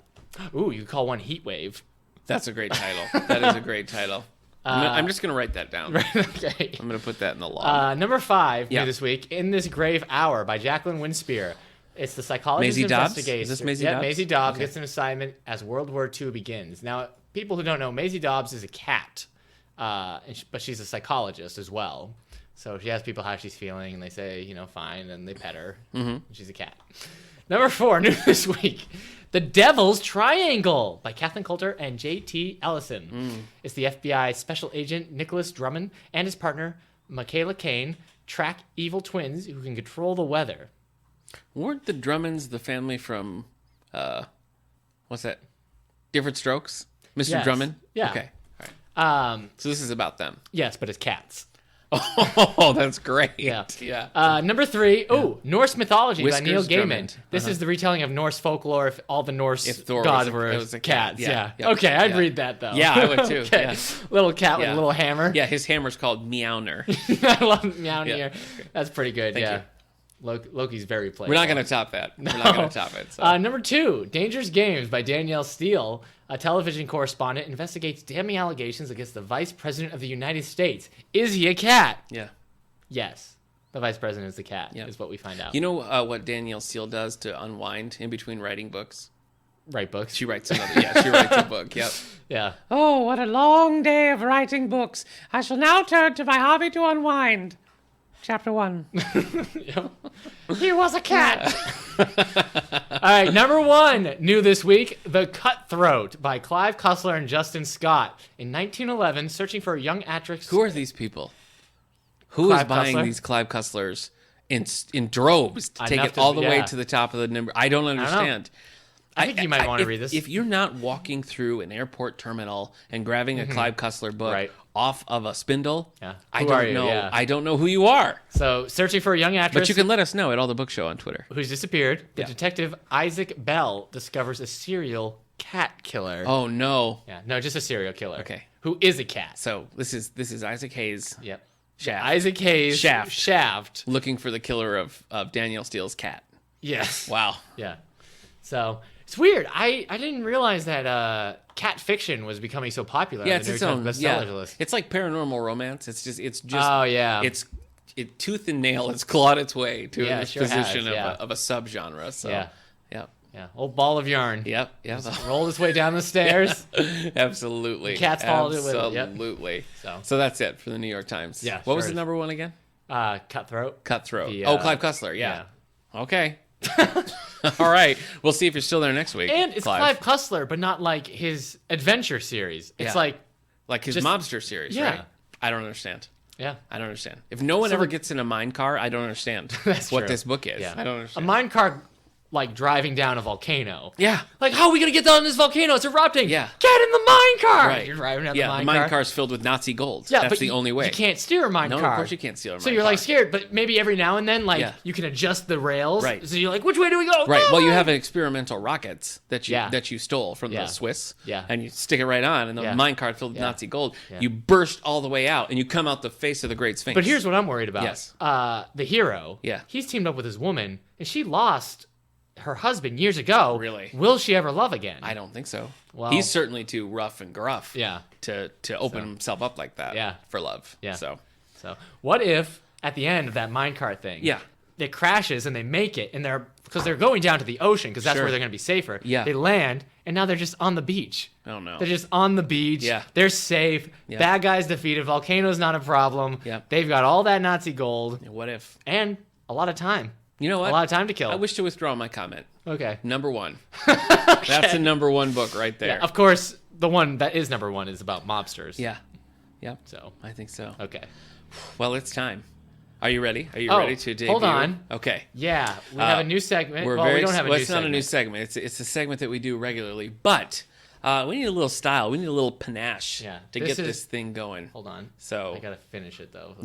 right. You call one Heat Wave. That's a great title. That is a great title. I'm just going to write that down. Okay. I'm going to put that in the log. Number 5 new this week, In This Grave Hour by Jacqueline Winspear. It's the psychologist Maisie Dobbs? investigator. Is this Maisie Dobbs? Maisie Dobbs gets an assignment as World War II begins. Now, people who don't know, Maisie Dobbs is a cat, but she's a psychologist as well. So she asks people how she's feeling, and they say, fine, and they pet her. Mm-hmm. She's a cat. Number 4, new this week, The Devil's Triangle by Kathleen Coulter and J.T. Ellison. It's the FBI special agent Nicholas Drummond and his partner, Michaela Caine, track evil twins who can control the weather. Weren't the Drummonds the family from, what's that? Different Strokes? Mr. Yes. Drummond? Yeah. Okay. So this is about them. Yes, but it's cats. Oh, that's great. Yeah. Yeah. Number 3, Norse Mythology Whiskers by Neil Gaiman. Drummond. This is the retelling of Norse folklore if all the Norse gods were cats. Yeah. Yeah. Okay, I'd read that, though. Yeah, I would too. Okay. Yeah. Little cat with a little hammer. Yeah, his hammer's called Meowner. I love Meowner. Yeah. That's pretty good, Thank you. Loki's very playful. We're not going to top that. We're not going to top it. So. Number 2, Dangerous Games by Danielle Steele. A television correspondent investigates damning allegations against the Vice President of the United States. Is he a cat? Yeah. Yes. The Vice President is the cat, is what we find out. You know what Danielle Steele does to unwind in between writing books? Write books. She writes another. Yeah, she writes a book. Yep. Yeah. Oh, what a long day of writing books. I shall now turn to my hobby to unwind. Chapter 1. He was a cat. All right, number 1, new this week, The Cutthroat by Clive Cussler and Justin Scott. In 1911, searching for a young actress. Who are these people? Who is buying these Clive Cusslers in droves to take it all the way to the top of the number? I don't understand. I think you might want to read this. If you're not walking through an airport terminal and grabbing a Clive Cussler book off of a spindle, I don't know. Yeah. I don't know who you are. So, searching for a young actress. But you can let us know at All the Book Show on Twitter. Who's disappeared. The detective Isaac Bell discovers a serial cat killer. Oh no. Yeah, no, just a serial killer. Okay. Who is a cat? So this is Isaac Hayes. Yep. Shaft. Isaac Hayes. Shaft. Looking for the killer of Danielle Steele's cat. Yes. Wow. Yeah. So it's weird. I didn't realize that cat fiction was becoming so popular. Yeah, it's its own bestseller list. It's like paranormal romance. It's just. Oh yeah. It's tooth and nail. It's clawed its way to this position has, of a subgenre. So yeah. Yeah. Old ball of yarn. Yep. Rolled its way down the stairs. Absolutely. Cats followed it with it. Yep. Absolutely. So that's it for the New York Times. Yeah. What was the number 1 again? Cutthroat. Clive Cussler. Yeah. Okay. All right. We'll see if you're still there next week. And it's Clive Cussler, but not like his adventure series. It's like his mobster series, right? I don't understand. Yeah. I don't understand. If no one ever gets in a mine car, I don't understand what this book is. Yeah. I don't understand. A mine car, like driving down a volcano. Yeah. Like, how are we going to get down this volcano? It's erupting. Yeah. Get in the mine car. Right. You're driving down the mine car. The mine car's filled with Nazi gold. Yeah, that's the only way. You can't steer a mine car. No, of course you can't steer a mine car. So you're like scared, but maybe every now and then, you can adjust the rails. Right. So you're like, which way do we go? Right. No! Well, you have experimental rockets that you stole from the Swiss. Yeah. And you stick it right on, and the mine car filled with Nazi gold. Yeah. You burst all the way out, and you come out the face of the Great Sphinx. But here's what I'm worried about. Yes. The hero. Yeah. He's teamed up with his woman, and she lost her husband years ago. Really? Will she ever love again? I don't think so. Well, he's certainly too rough and gruff. Yeah. To open himself up like that. Yeah. For love. Yeah. So what if at the end of that minecart thing? Yeah. It crashes and they make it, and because they're going down to the ocean because that's where they're going to be safer. Yeah. They land and now they're just on the beach. Oh no. They're just on the beach. Yeah. They're safe. Yeah. Bad guys defeated. Volcano's not a problem. Yeah. They've got all that Nazi gold. What if? And a lot of time. You know what? A lot of time to kill. I wish to withdraw my comment. Okay. Number 1. That's the number 1 book right there. Yeah, of course, the one that is number 1 is about mobsters. Yeah. Yep. So I think so. Okay. Well, it's time. Are you ready? Are you ready to debut? Hold on. Okay. Yeah, we have a new segment. We don't have a new segment. It's not a new segment. It's a segment that we do regularly, but we need a little style. We need a little panache to get this thing going. Hold on. So I gotta finish it though.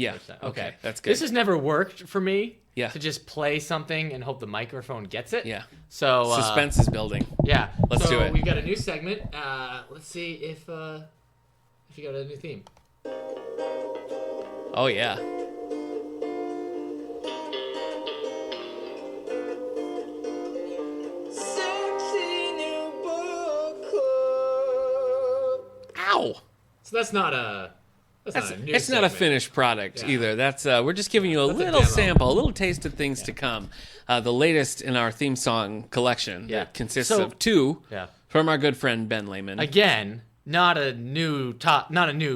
Okay. That's good. This has never worked for me. Yeah. To just play something and hope the microphone gets it. Yeah. So suspense is building. Yeah. Let's do it. We've got a new segment. Let's see if you got a new theme. Oh yeah. Ow! So that's not a. It's not a finished product either. That's we're just giving you a little sample, a little taste of things to come. The latest in our theme song collection that consists of 2 from our good friend Ben Lehman. Again, not a new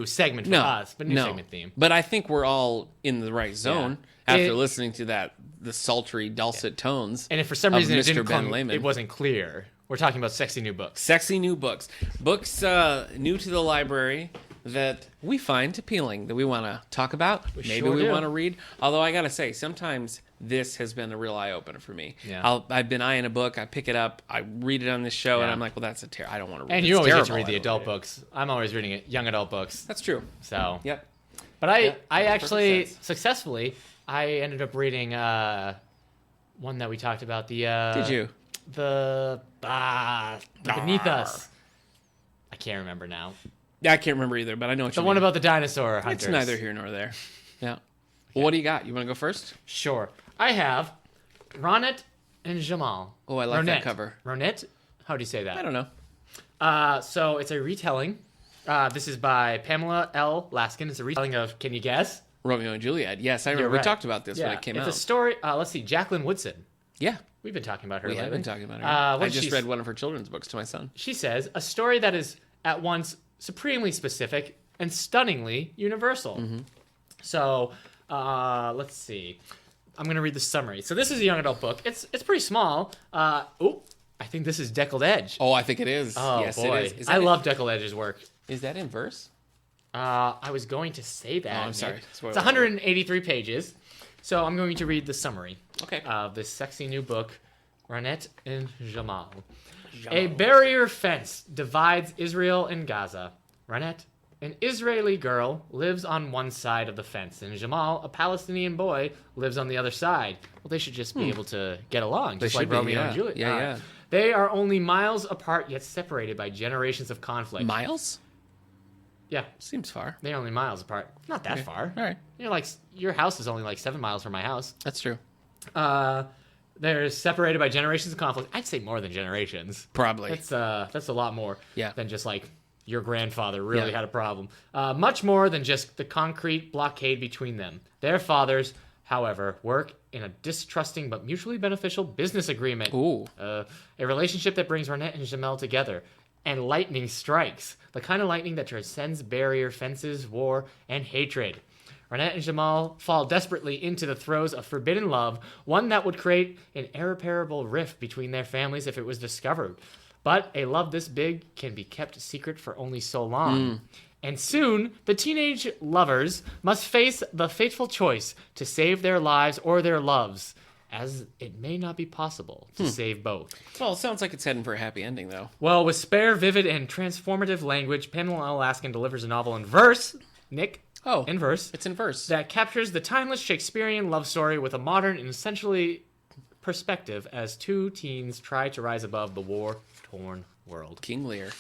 segment for us, but new segment theme. But I think we're all in the right zone after listening to the sultry, dulcet tones. And if for some reason it wasn't clear, we're talking about sexy new books. Sexy new books. Books new to the library that we find appealing, that we want to talk about. Maybe we want to read. Although I got to say, sometimes this has been a real eye-opener for me. Yeah. I've been eyeing a book, I pick it up, I read it on this show, and I'm like, well, that's I don't want to read it. And you always get to read the adult books. I'm always reading it, young adult books. That's true. So. Yep. But I actually, successfully, I ended up reading one that we talked about. Did you? The Beneath Us. I can't remember now. Yeah, I can't remember either, but I know what you mean. The one about the dinosaur hunters. It's neither here nor there. Yeah. Well, what do you got? You want to go first? Sure. I have Ronette and Jamal. Oh, I like that cover. Ronette? How do you say that? I don't know. So it's a retelling. This is by Pamela L. Laskin. It's a retelling of, can you guess? Romeo and Juliet. Yes, I remember. We talked about this when it came out. It's a story. Let's see. Jacqueline Woodson. Yeah. We've been talking about her lately. We have been talking about her. I just read one of her children's books to my son. She says, a story that is at once supremely specific and stunningly universal. Mm-hmm. So, let's see. I'm going to read the summary. So this is a young adult book. It's pretty small. I think this is Deckled Edge. Oh, I think it is. Oh, yes, boy. it is. I love Deckled Edge's work. Is that in verse? I was going to say that. Oh, I'm sorry. It's 183 pages. So I'm going to read the summary of this sexy new book, Ronette and Jamal. A barrier fence divides Israel and Gaza. Ronette, an Israeli girl, lives on one side of the fence, and Jamal, a Palestinian boy, lives on the other side. Well, they should just be able to get along, just like Romeo and Juliet. Yeah. They are only miles apart, yet separated by generations of conflict. Miles? Yeah. Seems far. They're only miles apart. Not that far. All right. Your house is only like 7 miles from my house. That's true. They're separated by generations of conflict. I'd say more than generations. Probably. That's a lot more than just like your grandfather really had a problem. Much more than just the concrete blockade between them. Their fathers, however, work in a distrusting but mutually beneficial business agreement. Ooh. A relationship that brings Ronette and Jamal together. And lightning strikes. The kind of lightning that transcends barrier, fences, war, and hatred. Ronette and Jamal fall desperately into the throes of forbidden love, one that would create an irreparable rift between their families if it was discovered. But a love this big can be kept secret for only so long. And soon, the teenage lovers must face the fateful choice to save their lives or their loves, as it may not be possible to save both. Well, it sounds like it's heading for a happy ending, though. Well, with spare, vivid, and transformative language, Pamela L. Laskin delivers a novel in verse, Nick. Oh, in verse. It's in verse. That captures the timeless Shakespearean love story with a modern and essentially perspective as two teens try to rise above the war-torn world. King Lear.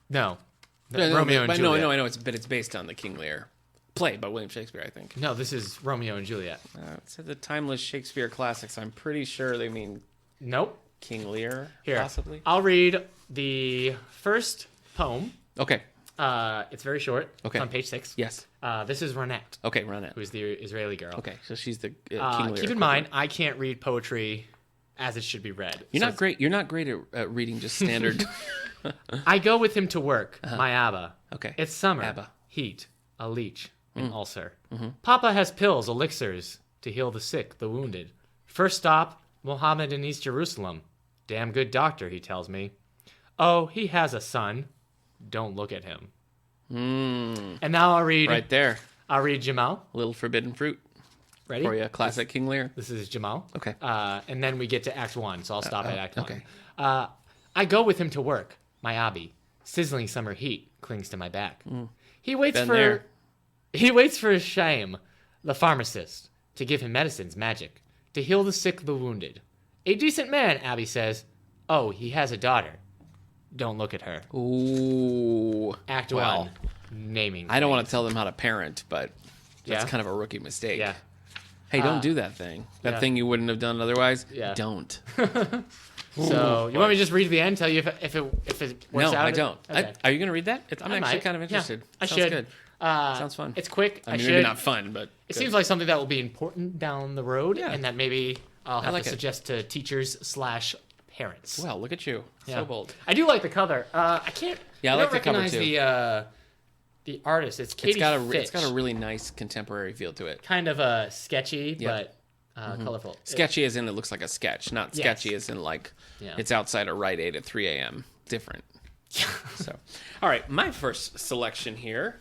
No. Romeo and Juliet. No, I know. But it's based on the King Lear play by William Shakespeare, I think. No, this is Romeo and Juliet. It said the timeless Shakespeare classics. I'm pretty sure they mean Nope. King Lear, Here, possibly. I'll read the first poem. Okay. It's very short. Okay. It's on page 6. Yes. This is Ronette. Okay, Ronette. Who's the Israeli girl. Okay, so she's the King Lear. Keep in mind, I can't read poetry as it should be read. You're not great. You're not great at reading just standard. I go with him to work, my Abba. Okay. It's summer. Abba. Heat. A leech. An ulcer. Papa has pills, elixirs, to heal the sick, the wounded. First stop, Mohammed in East Jerusalem. Damn good doctor, he tells me. Oh, he has a son. Don't look at him. And now I'll read... Right there. I'll read Jamal. Little forbidden fruit. Ready? For you, classic King Lear. This is Jamal. Okay. And then we get to Act 1, so I'll stop at Act 1. Okay. I go with him to work. My Abby, sizzling summer heat, clings to my back. He waits for Shaim, the pharmacist, to give him medicines, magic, to heal the sick, the wounded. A decent man, Abby says. Oh, he has a daughter. Don't look at her. Ooh. Act 1, naming. I don't want to tell them how to parent, but that's kind of a rookie mistake. Yeah. Hey, don't do that thing. That thing you wouldn't have done otherwise. Yeah. Don't. So you want me to just read to the end, tell you if it works out? No, I don't. Okay. Are you going to read that? I'm actually kind of interested. Yeah, I Sounds should. Good. Sounds fun. It's quick. I mean, maybe not fun, but it seems like something that will be important down the road, and that maybe I'll have to it. suggest to teachers/parents. Well, look at you. So bold. I do like the cover. I can't. Yeah, I like the cover recognize too. The artist. It's Katie Fitch. It's got a really nice contemporary feel to it. Kind of sketchy, but colorful. Sketchy as in it looks like a sketch, not sketchy as in like it's outside a Rite Aid at 3 a.m. Different. So, all right, my first selection here,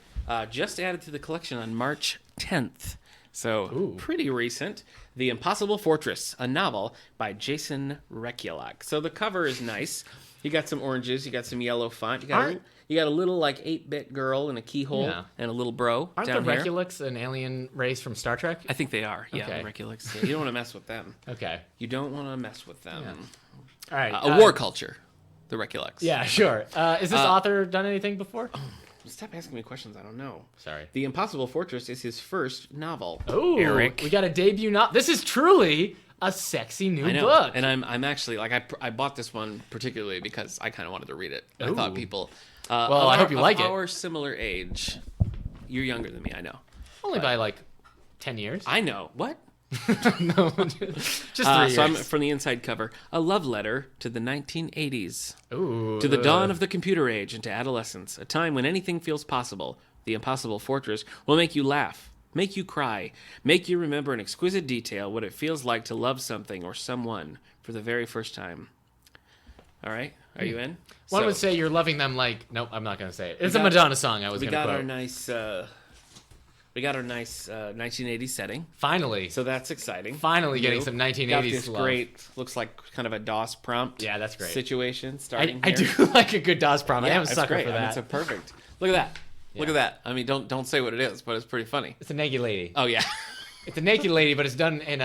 just added to the collection on March 10th. So, pretty recent. The Impossible Fortress, a novel by Jason Rekulak. So the cover is nice. You got some oranges, you got some yellow font. You got a little like 8-bit girl in a keyhole and a little bro Aren't down the here. Rekulaks an alien race from Star Trek? I think they are. Yeah, Okay. the Rekulaks. You don't want to mess with them. Okay. You don't want to mess with them. All right. A war culture, the Rekulaks. Yeah, sure. Is this author done anything before? Stop asking me questions I don't know. Sorry. The Impossible Fortress is his first novel. Oh, Eric. We got a debut novel. This is truly a sexy new book. And I'm actually like I bought this one particularly because I kind of wanted to read it. I thought people. Well, I hope you like it. Our similar age. You're younger than me, I know. Only by like 10 years. I know. What? No, just 3 years. So I'm from the inside cover. A love letter to the 1980s. Ooh. To the dawn of the computer age and to adolescence, a time when anything feels possible. The Impossible Fortress will make you laugh, make you cry, make you remember in exquisite detail what it feels like to love something or someone for the very first time. All right? Are you in? One would say you're loving them like... Nope, I'm not going to say it. It's a Madonna song I was going to quote. We got our nice 1980s setting. Finally. So that's exciting. Finally getting some 1980s got this love. Great, looks like kind of a DOS prompt. Yeah, that's great. Situation starting I here. do like a good DOS prompt. Yeah, I am a it's sucker great. for that. It's a perfect. Look at that. Look at that. I mean, don't say what it is, but it's pretty funny. It's a naked lady. Oh yeah. It's a naked lady, but it's done in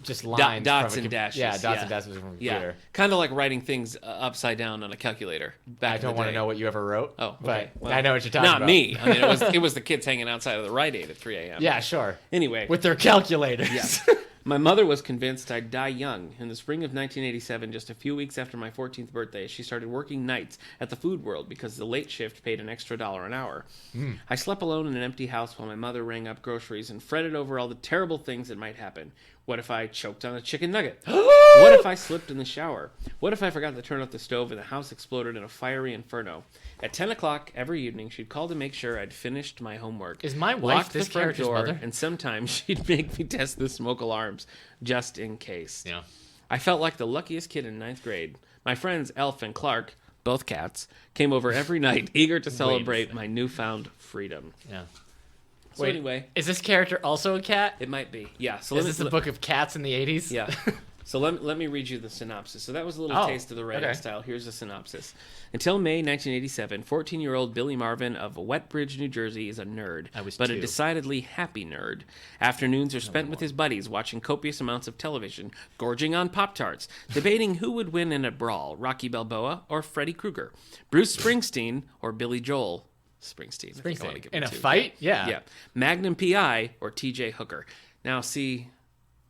just lines. Dots from and dashes. Yeah, dots and dashes from a computer. Yeah. Kind of like writing things upside down on a calculator. I don't want to know what you ever wrote. Oh, okay. But Well, I know what you're talking about. Not me. I mean, it was the kids hanging outside of the Rite Aid at 3 a.m. Yeah, sure. Anyway. With their calculators. Yeah. My mother was convinced I'd die young. In the spring of 1987, just a few weeks after my 14th birthday, she started working nights at the Food World because the late shift paid an extra $1 an hour. I slept alone in an empty house while my mother rang up groceries and fretted over all the terrible things that might happen. What if I choked on a chicken nugget? What if I slipped in the shower? What if I forgot to turn off the stove and the house exploded in a fiery inferno? At 10 o'clock every evening, she'd call to make sure I'd finished my homework. Is my wife locked this the front character's door, mother? and sometimes she'd make me test the smoke alarms just in case. Yeah. I felt like the luckiest kid in 9th grade. My friends Elf and Clark, both cats, came over every night, eager to celebrate my newfound freedom. Yeah. So anyway, is this character also a cat? it might be. Yeah. So Is this a book of cats in the 80s? Yeah. So let me read you the synopsis. So that was a little taste of the writing style. Here's the synopsis. Until May 1987, 14-year-old Billy Marvin of Wetbridge, New Jersey is a nerd, but a decidedly happy nerd. Afternoons are spent with his buddies watching copious amounts of television, gorging on Pop-Tarts, debating who would win in a brawl, Rocky Balboa or Freddy Krueger, Bruce Springsteen or Billy Joel. Springsteen. I think I want to give in him a two. fight? Yeah. Yeah. Magnum P.I. or T.J. Hooker. Now, see,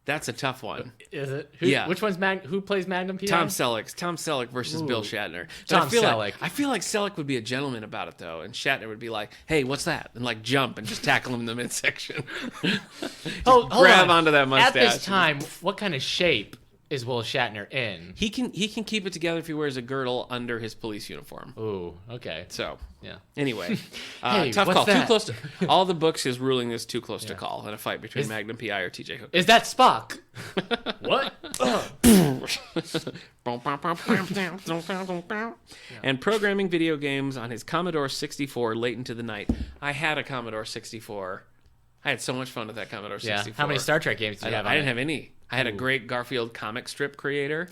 that's a tough one. Is it? Yeah. Which one's who plays Magnum P.I.? Tom Selleck versus Bill Shatner. Tom Selleck. I feel like Selleck would be a gentleman about it, though, and Shatner would be like, hey, what's that? And, like, jump and just tackle him in the midsection. Hold grab on. onto that mustache. At this time, what kind of shape is Will Shatner in? He can keep it together if he wears a girdle under his police uniform. Ooh, okay. So, Yeah. anyway, Hey, tough what's call. that? Too close to all the books is ruling this too close to call in a fight between Magnum P.I. or T.J. Hooker. Is that Spock? What? And programming video games on his Commodore 64 late into the night. I had a Commodore 64. I had so much fun with that Commodore 64. Yeah. How many Star Trek games did you have on I didn't it? have any. I had a great Garfield comic strip creator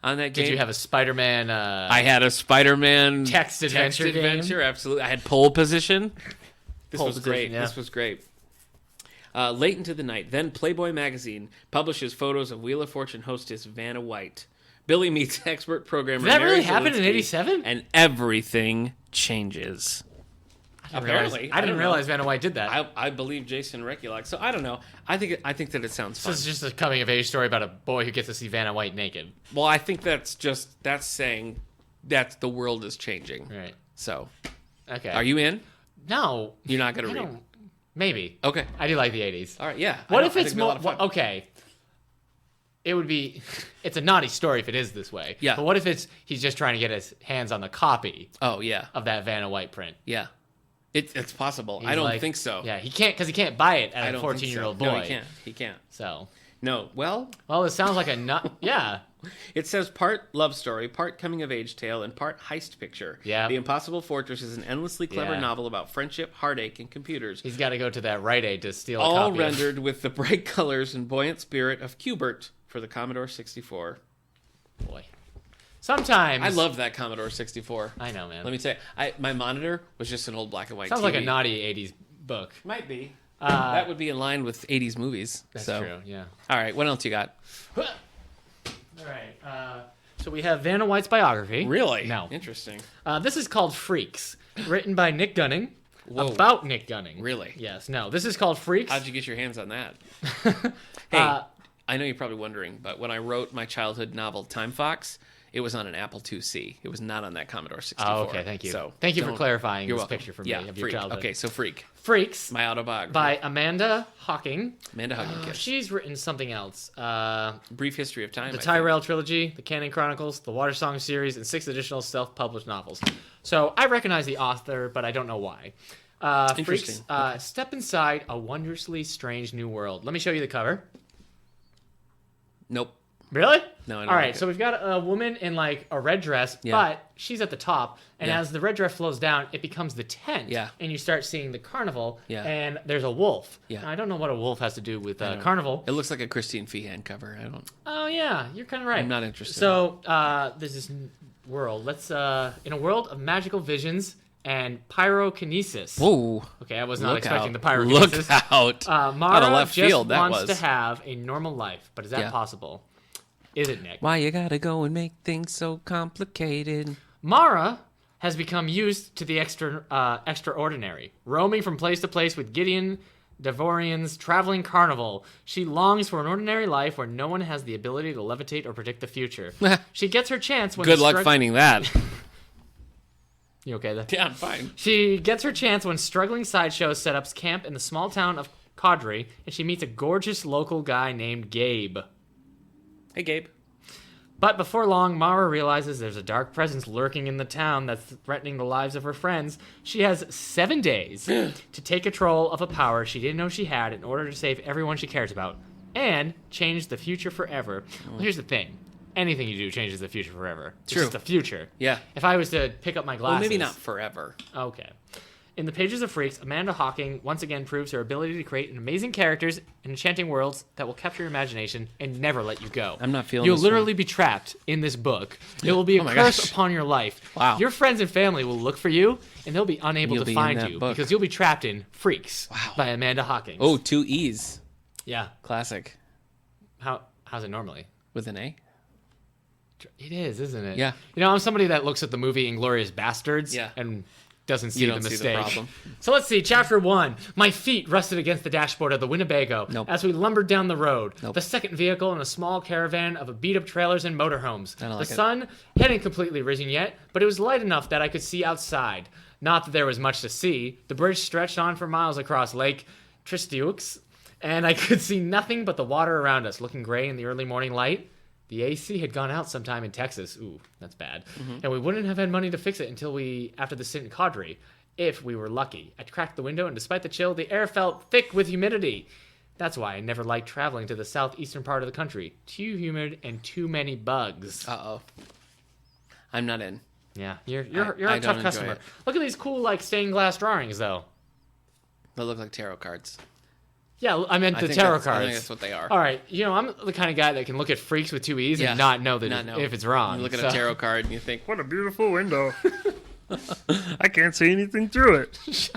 on that game. Did you have a Spider-Man? I had a Spider-Man text adventure game? Absolutely. I had Pole Position. This Pole was Position, great. yeah. This was great. Late into the night, then Playboy magazine publishes photos of Wheel of Fortune hostess Vanna White. Billy meets expert programmer. Did that Mary really happen in Zelinsky, '87? And everything changes. Apparently, I didn't realize Vanna White did that. I believe Jason Rekulak. So I don't know. I think that it sounds fun. This is just a coming of age story about a boy who gets to see Vanna White naked. Well, I think that's saying that the world is changing. Right. So, Okay. are you in? No. You're not going I to read. don't. Maybe. Okay. I do like the 80s. All right. Yeah. What I if think it's it'd be a more? lot of fun. Okay. It would be. It's a naughty story if it is this way. Yeah. But what if he's just trying to get his hands on the copy Oh yeah. of that Vanna White print? Yeah. It's possible. He's I don't like- think so. Yeah, he can't because he can't buy it I at don't a think so. 14-year-old boy. No, he can't. He can't. So, No. Well, well, it sounds like a nut. Yeah. It says part love story, part coming-of-age tale, and part heist picture. Yeah. The Impossible Fortress is an endlessly clever novel about friendship, heartache, and computers. He's got to go to that Rite Aid to steal a all copy. rendered with the bright colors and buoyant spirit of Q*bert for the Commodore 64. Boy. Sometimes. I love that Commodore 64. I know, man. Let me tell you, my monitor was just an old black and white Sounds TV. like a naughty 80s book. Might be. That would be in line with 80s movies. That's true, yeah. All right, what else you got? All right. So we have Vanna White's biography. Really? No. Interesting. This is called Freaks, written by Nick Gunning. Whoa. About Nick Gunning. Really? Yes. No. This is called Freaks. How'd you get your hands on that? Hey, I know you're probably wondering, but when I wrote my childhood novel Time Fox, it was on an Apple IIc. It was not on that Commodore 64. Oh, okay. Thank you. So thank you for clarifying this welcome. picture for me Yeah, of your Freak. childhood. Okay, so Freak. Freaks. My autobiography. By Amanda Hocking. Amanda Hocking. She's written something else. Brief History of Time. The Tyrell Trilogy, the Cannon Chronicles, the Water Song series, and 6 additional self-published novels. So I recognize the author, but I don't know why. Freaks, step inside a wondrously strange new world. Let me show you the cover. Nope. Really? No, I don't. All right, like so we've got a woman in like a red dress, but she's at the top, and as the red dress flows down, it becomes the tent, and you start seeing the carnival, and there's a wolf. Yeah. Now, I don't know what a wolf has to do with carnival. It looks like a Christine Feehan cover. I don't. Oh yeah, you're kind of right. I'm not interested. So there's this world. Let's in a world of magical visions and pyrokinesis. Whoa. Okay, I was not expecting the pyrokinesis. Look out. Mara Out of left just field, that wants was. to have a normal life, but is that possible? Is it, Nick? Why you gotta go and make things so complicated? Mara has become used to the extraordinary, roaming from place to place with Gideon Devorian's traveling carnival. She longs for an ordinary life where no one has the ability to levitate or predict the future. She gets her chance when Good luck finding that. You okay there? Yeah, I'm fine. She gets her chance when struggling sideshow setups camp in the small town of Caudry, and she meets a gorgeous local guy named Gabe. Hey, Gabe. But before long, Mara realizes there's a dark presence lurking in the town that's threatening the lives of her friends. She has 7 days to take control of a power she didn't know she had in order to save everyone she cares about and change the future forever. Well, here's the thing. Anything you do changes the future forever. It's True. just the future. Yeah. If I was to pick up my glasses... Well, maybe not forever. Okay. In the pages of Freaks, Amanda Hocking once again proves her ability to create amazing characters and enchanting worlds that will capture your imagination and never let you go. I'm not feeling You'll this literally be trapped in this book. It will be a curse upon your life. Wow. Your friends and family will look for you, and they'll be unable You'll to be find in you that book. because you'll be trapped in Freaks by Amanda Hocking. Oh, 2 E's. Yeah. Classic. How's it normally? With an A? It is, isn't it? Yeah. You know, I'm somebody that looks at the movie Inglourious Bastards and doesn't see You the don't see mistake. the problem. So let's see. Chapter 1. My feet rested against the dashboard of the Winnebago as we lumbered down the road. The second vehicle in a small caravan of beat-up trailers and motorhomes. The sun hadn't completely risen yet, but it was light enough that I could see outside. Not that there was much to see. The bridge stretched on for miles across Lake Tristieux, and I could see nothing but the water around us, looking gray in the early morning light. The AC had gone out sometime in Texas. Ooh, that's bad. And we wouldn't have had money to fix it until after the stint in Caudry, if we were lucky. I cracked the window, and despite the chill, the air felt thick with humidity. That's why I never liked traveling to the southeastern part of the country. Too humid and too many bugs. Uh-oh. I'm not in. Yeah, you're a tough customer. Look at these cool stained glass drawings, though. They look like tarot cards. Yeah, I meant the tarot cards. I think that's what they are. All right, I'm the kind of guy that can look at Freaks with 2 E's and not know if it's wrong. You look at a tarot card and you think, what a beautiful window. I can't see anything through it.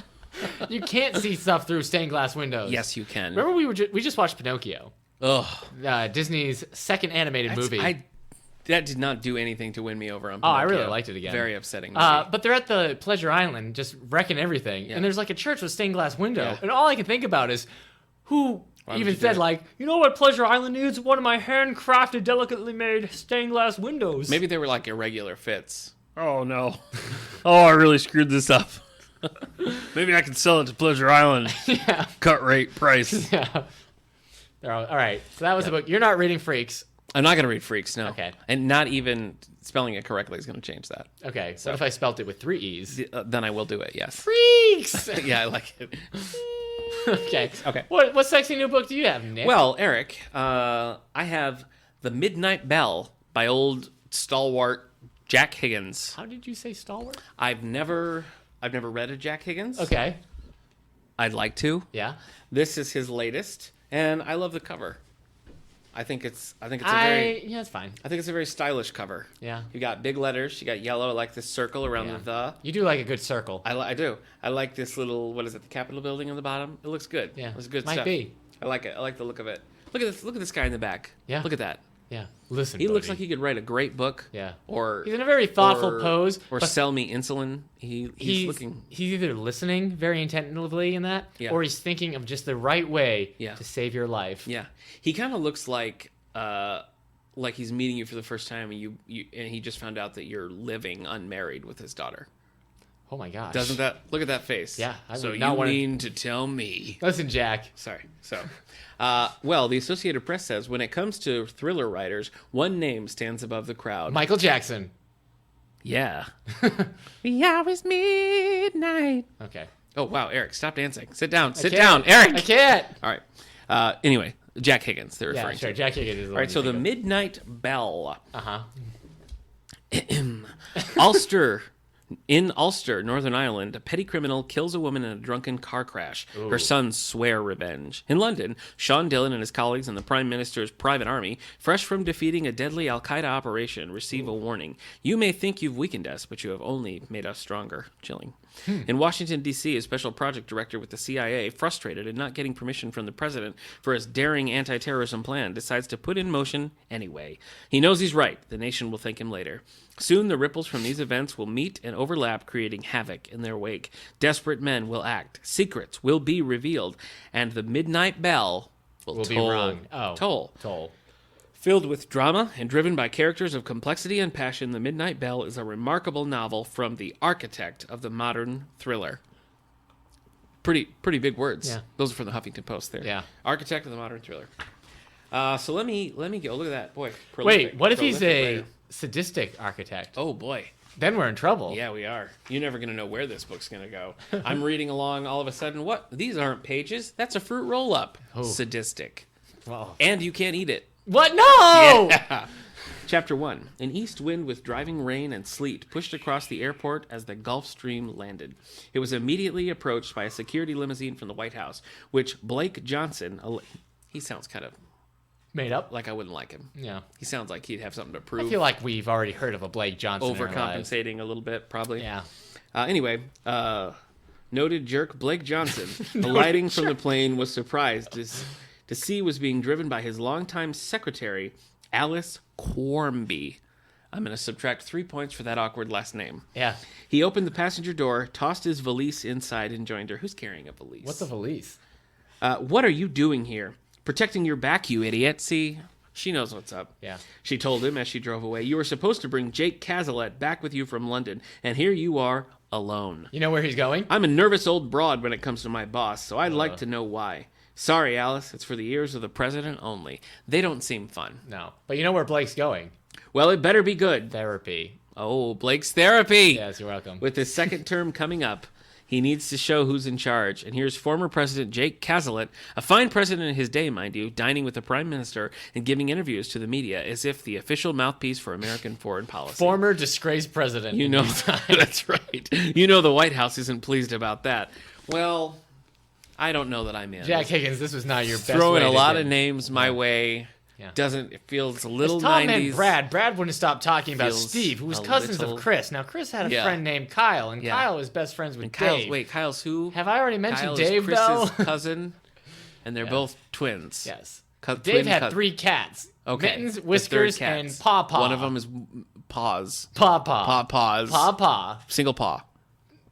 You can't see stuff through stained glass windows. Yes, you can. Remember we just watched Pinocchio. Ugh. Disney's second animated movie. That did not do anything to win me over on Pinocchio. Oh, I really liked it again. Very upsetting movie. But they're at the Pleasure Island just wrecking everything. And there's a church with stained glass window. Yeah. And all I can think about is who even said you know what Pleasure Island needs? One of my handcrafted, delicately made stained glass windows. Maybe they were irregular fits. Oh, no. Oh, I really screwed this up. Maybe I can sell it to Pleasure Island. Yeah. Cut rate price. Yeah. All right. So that was the book. You're not reading Freaks. I'm not going to read Freaks, no. Okay. And not even spelling it correctly is going to change that. Okay. So what if I spelt it with 3 E's? Then I will do it, yes. Freaks! Yeah, I like it. Okay. Okay. What sexy new book do you have, Nick? Well, Eric, I have The Midnight Bell by old stalwart Jack Higgins. How did you say stalwart? I've never read a Jack Higgins. Okay. I'd like to. Yeah. This is his latest, and I love the cover. I think it's it's fine. I think it's a very stylish cover. Yeah. You got big letters. You got yellow, like this circle around the. You do like a good circle. I do. I like this little, what is it, the Capitol building on the bottom. It looks good. Yeah. It's good Might stuff. be. I like it. I like the look of it. Look at this. Look at this guy in the back. Yeah. Look at that. Yeah. Listen, He looks buddy. like he could write a great book. Yeah. Or he's in a very thoughtful pose. Or sell me insulin. He's looking. He's either listening very intentionally in that, or he's thinking of just the right way to save your life. Yeah. He kind of looks like he's meeting you for the first time, and and he just found out that you're living unmarried with his daughter. Oh my gosh! Doesn't that look at that face? Yeah. So you mean to tell me? Listen, Jack. Sorry. So, well, the Associated Press says when it comes to thriller writers, one name stands above the crowd. Michael Jackson. Yeah. The hour is midnight. Okay. Oh wow, Eric, stop dancing. Sit down. Sit down, Eric. I can't. All right. Anyway, Jack Higgins. They're referring to. Jack Higgins is the All right. So the Midnight Bell. Uh-huh. In Ulster, Northern Ireland, a petty criminal kills a woman in a drunken car crash. Ooh. Her sons swear revenge. In London, Sean Dillon and his colleagues in the Prime Minister's private army, fresh from defeating a deadly Al-Qaeda operation, receive a warning. You may think you've weakened us, but you have only made us stronger. Chilling. In Washington, D.C., a special project director with the CIA, frustrated in not getting permission from the president for his daring anti-terrorism plan, decides to put in motion anyway. He knows he's right. The nation will thank him later. Soon, the ripples from these events will meet and overlap, creating havoc in their wake. Desperate men will act. Secrets will be revealed. And the Midnight Bell will be rung. Oh. Toll. Filled with drama and driven by characters of complexity and passion, The Midnight Bell is a remarkable novel from the architect of the modern thriller. Pretty big words. Yeah. Those are from the Huffington Post there. Yeah. Architect of the modern thriller. So let me go. Look at that. Boy. Wait, what if he's a sadistic architect? Oh, boy. Then we're in trouble. Yeah, we are. You're never going to know where this book's going to go. I'm reading along, all of a sudden, what? These aren't pages. That's a fruit roll-up. Oh. Sadistic. Wow. And you can't eat it. What? No! Yeah. Chapter 1. An east wind with driving rain and sleet pushed across the airport as the Gulf Stream landed. It was immediately approached by a security limousine from the White House, which Blake Johnson... He sounds kind of... Made up? Like I wouldn't like him. Yeah. He sounds like he'd have something to prove. I feel like we've already heard of a Blake Johnson. Overcompensating a little bit, probably. Yeah. Anyway, noted jerk Blake Johnson, alighting from the plane, was surprised to see was being driven by his longtime secretary, Alice Quarmby. I'm going to subtract 3 points for that awkward last name. Yeah. He opened the passenger door, tossed his valise inside, and joined her. Who's carrying a valise? What's a valise? What are you doing here? Protecting your back, you idiot. See, she knows what's up. Yeah. She told him as she drove away. You were supposed to bring Jake Cazalet back with you from London, and here you are, alone. You know where he's going? I'm a nervous old broad when it comes to my boss, so I'd like to know why. Sorry, Alice, it's for the ears of the president only. They don't seem fun. No. But you know where Blake's going? Well, it better be good. Therapy. Oh, Blake's therapy. Yes, you're welcome. With his second term coming up, he needs to show who's in charge. And here's former President Jake Cazalet, a fine president in his day, mind you, dining with the Prime Minister and giving interviews to the media as if the official mouthpiece for American foreign policy. Former disgraced president. You know, that's right. You know the White House isn't pleased about that. Well, I don't know that I'm in. Jack Higgins, this was not your best Throwing way a to lot get of names my way. Yeah. It feels a little Tom 90s. meant Brad. Brad wouldn't stop talking about Feels Steve, who was a cousins little- of Chris. Now, Chris had a Yeah. friend named Kyle, and Yeah. Kyle was best friends with Kyle's, Dave. wait, Kyle's who? Have I already mentioned Kyle Dave, is Chris's though? cousin, and they're both twins. Yes. Dave Dave had 3 cats. Okay. Mittens, The third Whiskers, cat's. and Paw Paw. One of them is Paws. Paw Paw. Paws. Paw Paw. Single paw.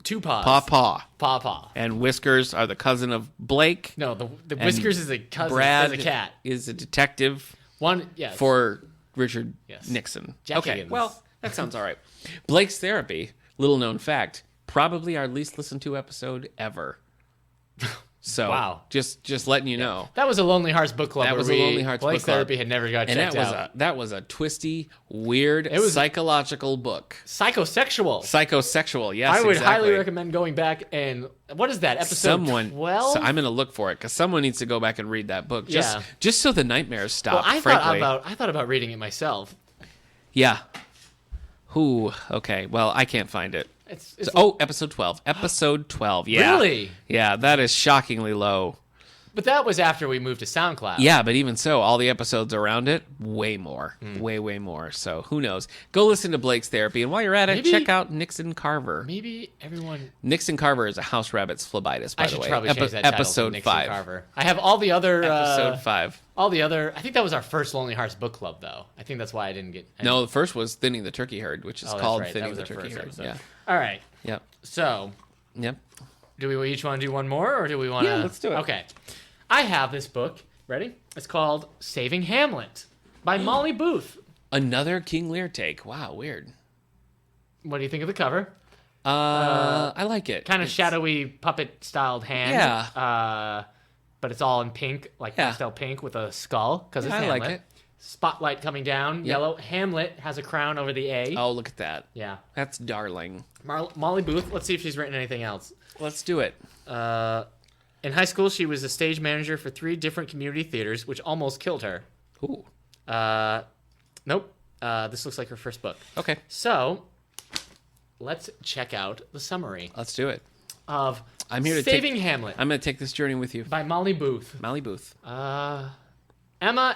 2 paws. Paw. Paw Paw. And Whiskers are the cousin of Blake. No, the Whiskers is a cousin Brad as a cat. is a detective One, yes. for Richard Yes. Nixon. Jack okay, Higgins. well, that sounds all right. Blake's Therapy, little known fact, probably our least listened to episode ever. So, Wow. just letting you know. That was a Lonely Hearts book club. That where was a Lonely Hearts Blake's book club. Therapy had never got And checked out. that was a twisty, weird, was- psychological book. Psychosexual. Psychosexual, yes, I would exactly. highly recommend going back and what is that episode 12? I'm going to look for it because someone needs to go back and read that book. Yeah. Just so the nightmares stop. Well, I frankly. thought about reading it myself. Yeah. Ooh, okay. Well, I can't find it. Episode 12. Episode 12, yeah. Really? Yeah, that is shockingly low. But that was after we moved to SoundCloud. Yeah, but even so, all the episodes around it, way more. Way more. So who knows? Go listen to Blake's Therapy, and while you're at it, check out Nixon Carver. Maybe everyone... Nixon Carver is a house rabbit's phlebitis, by the way. I should probably change that title episode to Nixon 5. Carver. I have all the other... Episode 5. All the other... I think that was our first Lonely Hearts book club, though. I think that's why I didn't get... No, the first was Thinning the Turkey Herd, which is called Thinning the Turkey Herd. Episode. Yeah. All right. Yep. So... Yep. Do we each want to do one more, or do we want to... Yeah, let's do it. Okay. I have this book. Ready? It's called Saving Hamlet by Molly Booth. Another King Lear take. Wow, weird. What do you think of the cover? I like it. Kind of shadowy puppet-styled hand. Yeah. But it's all in pink, like pastel pink with a skull, because it's Hamlet. I like it. Spotlight coming down, yellow. Hamlet has a crown over the A. Oh, look at that. Yeah. That's darling. Molly Booth. Let's see if she's written anything else. Let's do it. In high school, she was a stage manager for 3 different community theaters, which almost killed her. Ooh. Nope. This looks like her first book. Okay. So, let's check out the summary Let's do it. of I'm here to Saving Hamlet I'm going to take this journey with you. by Molly Booth. Molly Booth. Emma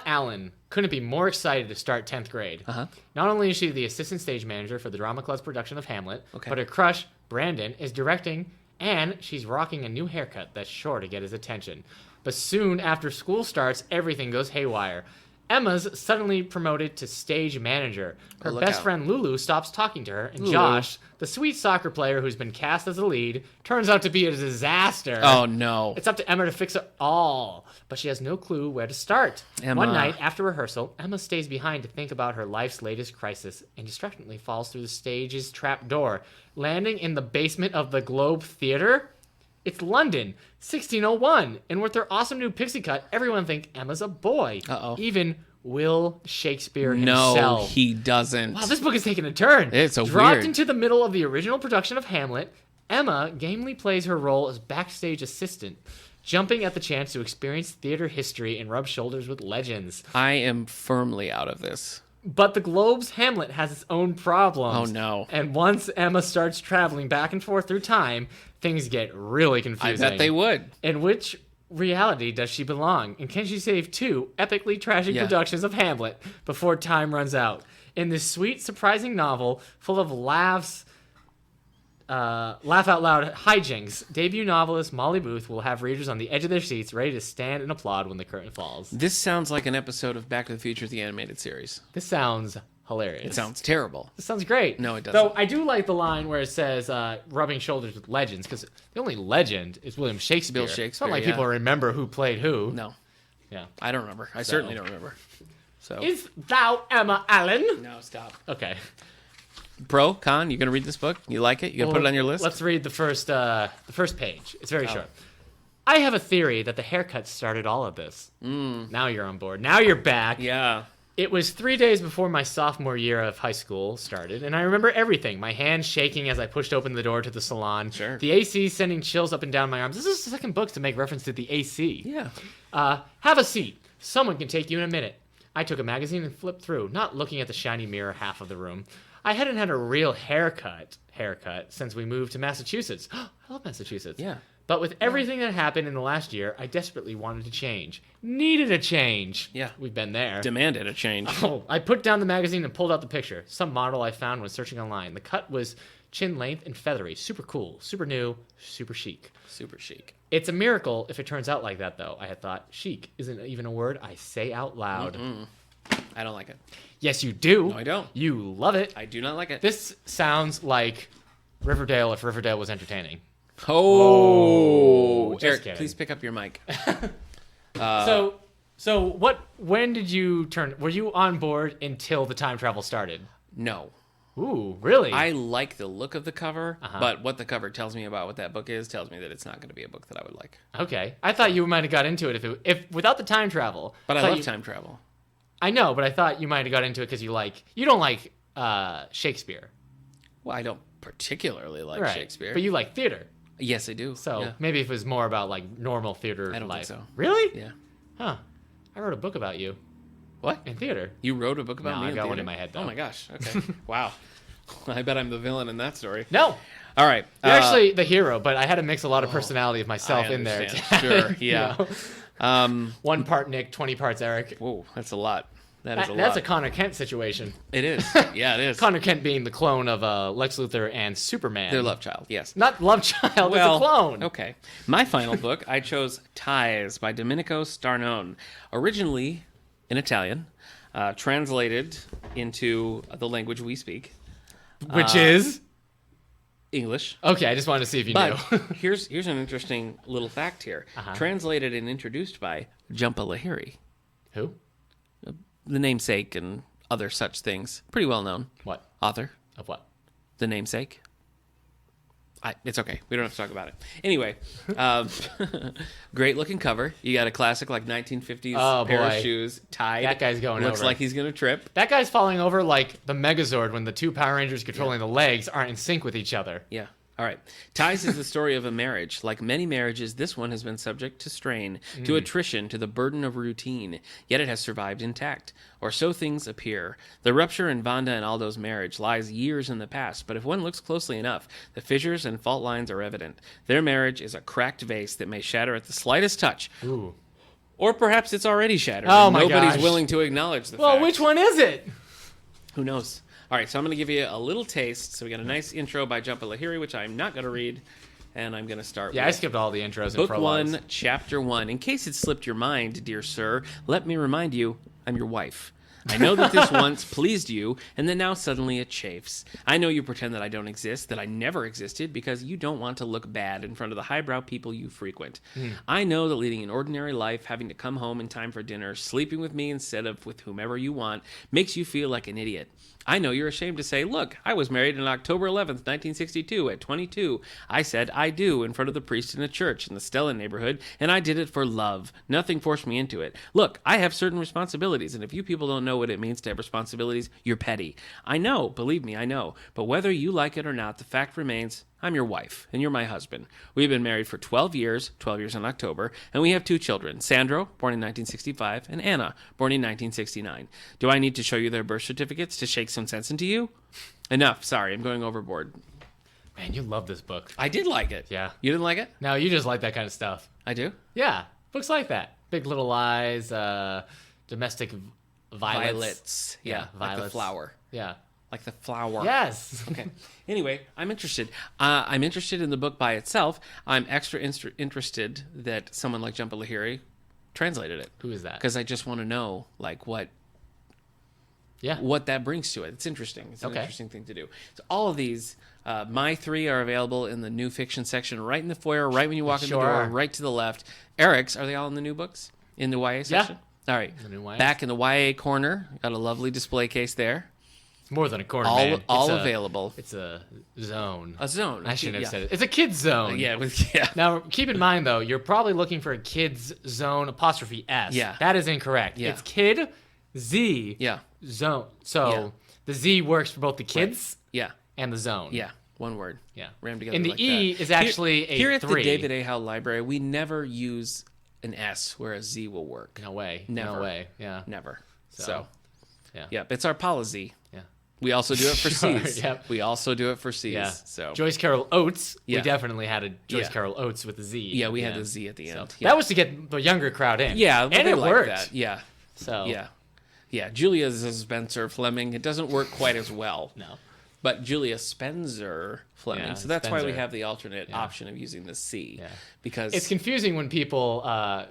Allen couldn't be more excited to start 10th grade. Uh-huh. Not only is she the assistant stage manager for the Drama Club's production of Hamlet, Okay. but her crush, Brandon, is directing, and she's rocking a new haircut that's sure to get his attention. But soon after school starts, everything goes haywire. Emma's suddenly promoted to stage manager. Her best friend Lulu stops talking to her, and Josh, the sweet soccer player who's been cast as a lead, turns out to be a disaster. Oh, no. It's up to Emma to fix it all, but she has no clue where to start. Emma. One night, after rehearsal, Emma stays behind to think about her life's latest crisis and distractedly falls through the stage's trap door, landing in the basement of the Globe Theatre. It's London, 1601, and with their awesome new pixie cut, everyone thinks Emma's a boy. Uh-oh. Even Will Shakespeare himself. No, he doesn't. Wow, this book is taking a turn. It's so Dropped weird. into the middle of the original production of Hamlet, Emma gamely plays her role as backstage assistant, jumping at the chance to experience theater history and rub shoulders with legends. I am firmly out of this. But the Globe's Hamlet has its own problems. Oh, no. And once Emma starts traveling back and forth through time, things get really confusing. I bet they would. In which reality does she belong? And can she save 2 epically tragic productions of Hamlet before time runs out? In this sweet, surprising novel full of laugh out loud hijinks, debut novelist Molly Booth will have readers on the edge of their seats, ready to stand and applaud when the curtain falls. This sounds like an episode of Back to the Future, the animated series. This sounds hilarious. It sounds terrible. This sounds great. No, it doesn't. Though I do like the line where it says rubbing shoulders with legends, because the only legend is William Shakespeare. Bill Shakespeare, It's not like people remember who played who. No, Yeah. I don't remember. I certainly don't remember. So Is thou Emma Allen? no, stop. Okay. Pro, con, you gonna read this book? You like it? You gonna put it on your list? Let's read the first page. It's very short. I have a theory that the haircut started all of this. Now you're on board. Now you're back. Yeah. It was 3 days before my sophomore year of high school started, and I remember everything. My hands shaking as I pushed open the door to the salon. Sure. The AC sending chills up and down my arms. This is the second book to make reference to the AC. Yeah. Have a seat. Someone can take you in a minute. I took a magazine and flipped through, not looking at the shiny mirror half of the room. I hadn't had a real haircut since we moved to Massachusetts. I love Massachusetts. Yeah. But with everything that happened in the last year, I desperately wanted to change. Needed a change. Yeah. We've been there. Demanded a change. Oh, I put down the magazine and pulled out the picture. Some model I found when searching online. The cut was chin length and feathery. Super cool. Super new. Super chic. Super chic. It's a miracle if it turns out like that, though, I had thought. Chic isn't even a word I say out loud. I don't like it. Yes, you do. No, I don't. You love it. I do not like it. This sounds like Riverdale if Riverdale was entertaining. Oh, just Eric, kidding. please pick up your mic. When did you turn? Were you on board until the time travel started? No. Ooh, really? I like the look of the cover, but what the cover tells me about what that book is tells me that it's not going to be a book that I would like. Okay, I thought you might have got into it if without the time travel. But I love time travel. I know, but I thought you might have got into it because you don't like Shakespeare. Well, I don't particularly like Right. Shakespeare. But you like theater. Yes, I do. So yeah. maybe if it was more about like normal theater I don't life. think so. Really? Yeah. Huh. I wrote a book about you. What? In theater. You wrote a book about No, me I in got theater? one in my head, though. Oh my gosh. Okay. Wow. I bet I'm the villain in that story. No. All right. You're actually the hero, but I had to mix a lot of personality of myself in there. Sure. Yeah. One part Nick, 20 parts Eric. Whoa, that's a lot. That's a Connor Kent situation. It is. Yeah, it is. Connor Kent being the clone of Lex Luthor and Superman. Their love child, yes. Not love child, it's a clone. Okay. My final book, I chose Ties by Domenico Starnone. Originally in Italian, translated into the language we speak. Which is? English. Okay, I just wanted to see if you But knew. here's an interesting little fact here. Translated and introduced by Jhumpa Lahiri. Who? The Namesake and other such things. Pretty well known. What? Author. Of what? The Namesake. It's okay. We don't have to talk about it. Anyway, great looking cover. You got a classic like 1950s pair of shoes tied. That guy's going Looks over. like he's going to trip. That guy's falling over like the Megazord when the two Power Rangers controlling the legs aren't in sync with each other. Yeah. All right. Ties is the story of a marriage. Like many marriages, this one has been subject to strain, to attrition, to the burden of routine. Yet it has survived intact. Or so things appear. The rupture in Vanda and Aldo's marriage lies years in the past, but if one looks closely enough, the fissures and fault lines are evident. Their marriage is a cracked vase that may shatter at the slightest touch. Ooh. Or perhaps it's already shattered. Oh and my nobody's gosh. willing to acknowledge the Well, fact. which one is it? Who knows? All right, so I'm going to give you a little taste. So we got a nice intro by Jhumpa Lahiri, which I'm not going to read, and I'm going to start Yeah, I with skipped all the intros and Book prologues. 1, Chapter 1. In case it slipped your mind, dear sir, let me remind you, I'm your wife. I know that this once pleased you, and that now suddenly it chafes. I know you pretend that I don't exist, that I never existed, because you don't want to look bad in front of the highbrow people you frequent. I know that leading an ordinary life, having to come home in time for dinner, sleeping with me instead of with whomever you want, makes you feel like an idiot. I know you're ashamed to say, look, I was married on October 11th, 1962, at 22. I said, I do, in front of the priest in a church in the Stella neighborhood, and I did it for love. Nothing forced me into it. Look, I have certain responsibilities, and if you people don't know what it means to have responsibilities, you're petty. I know, believe me, I know. But whether you like it or not, the fact remains, I'm your wife, and you're my husband. We've been married for 12 years in October, and we have 2 children, Sandro, born in 1965, and Anna, born in 1969. Do I need to show you their birth certificates to shake some sense into you? Enough. Sorry, I'm going overboard. Man, you love this book. I did like it. Yeah. You didn't like it? No, you just like that kind of stuff. I do? Yeah, books like that. Big Little Lies, Domestic Violets. Yeah, Violets. like the flower. Yeah. Like the flower. Yes. Okay. Anyway, I'm interested. I'm interested in the book by itself. I'm extra interested that someone like Jhumpa Lahiri translated it. Who is that? Because I just want to know, like, what that brings to it. It's interesting. It's an interesting thing to do. So all of these, my 3 are available in the new fiction section, right in the foyer, right when you walk in the door, right to the left. Eric's, are they all in the new books? In the YA section? Yeah. All right. The new YA. Back in the YA corner, got a lovely display case there. It's more than a corner, man. All available. It's a zone. A zone. I shouldn't have said it. It's a kid's zone. Yeah. Now, keep in mind, though, you're probably looking for a kid's zone apostrophe S. Yeah. That is incorrect. Yeah. It's kid Z zone. So the Z works for both the kids and the zone. Yeah. One word. Yeah. Rammed together And the like E that. is actually here a at 3. the David A. Howe Library, we never use an S where a Z will work. No way. Never. No way. Yeah. Never. So, Yep. It's our policy. Yeah. We also do it for C's. Yep. We also do it for C's. Yeah. So Joyce Carol Oates. Yeah. We definitely had a Joyce Yeah. Carol Oates with a Z. Yeah, we had the Z at the end. So that was to get the younger crowd in. Yeah, and they it like worked. that. Yeah. So Yeah. Julia's is Spencer Fleming. It doesn't work quite as well. No. But Julia Spencer Fleming. Yeah, so that's why we Spencer. have the alternate option of using the C. Yeah. Because It's confusing when people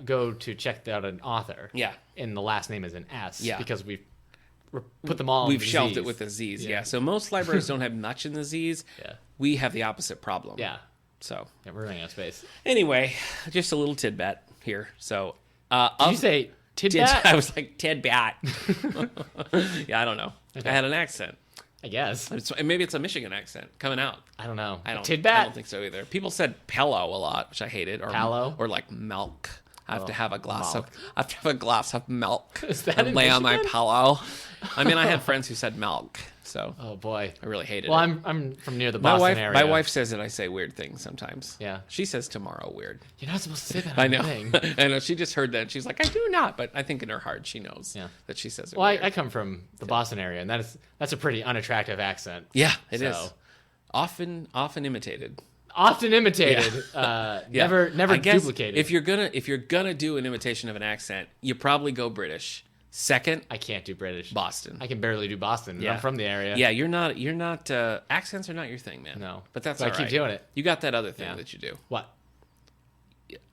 go to check out an author. Yeah. And the last name is an S. Yeah. Because we've put them all. we've in shelved Zs. it with the Z's. Yeah. Yeah. So most libraries don't have much in the Z's. Yeah. We have the opposite problem. Yeah. So Yeah, we're running out of space. anyway, just a little tidbit here. So Did you say tidbat? I was like tidbat. Yeah, I don't know. I had an accent. I guess. Maybe it's a Michigan accent coming out. I don't know. I don't Tidbat? I don't think so either. People said Pello a lot, which I hated. Or Palo? Or like milk. I have to have a glass of milk. Is that and in lay on my Michigan? pillow. I mean, I had friends who said milk, so Oh boy, I really hated well, it. I'm from near the Boston area. My wife says that I say weird things sometimes. Yeah. She says tomorrow weird. You're not supposed to say that. I on the know. thing. I know. She just heard that. And she's like, I do not. But I think in her heart she knows that she says it Well, weird. I come from the Boston area, and that's a pretty unattractive accent. Yeah, it is. So. Often imitated. Often imitated, never I guess duplicated. If you're gonna do an imitation of an accent, you probably go British. Second, I can't do British. Boston. I can barely do Boston. Yeah. I'm from the area. Yeah, you're not. Accents are not your thing, man. No, but that's but all I keep doing it. You got that other thing that you do. What?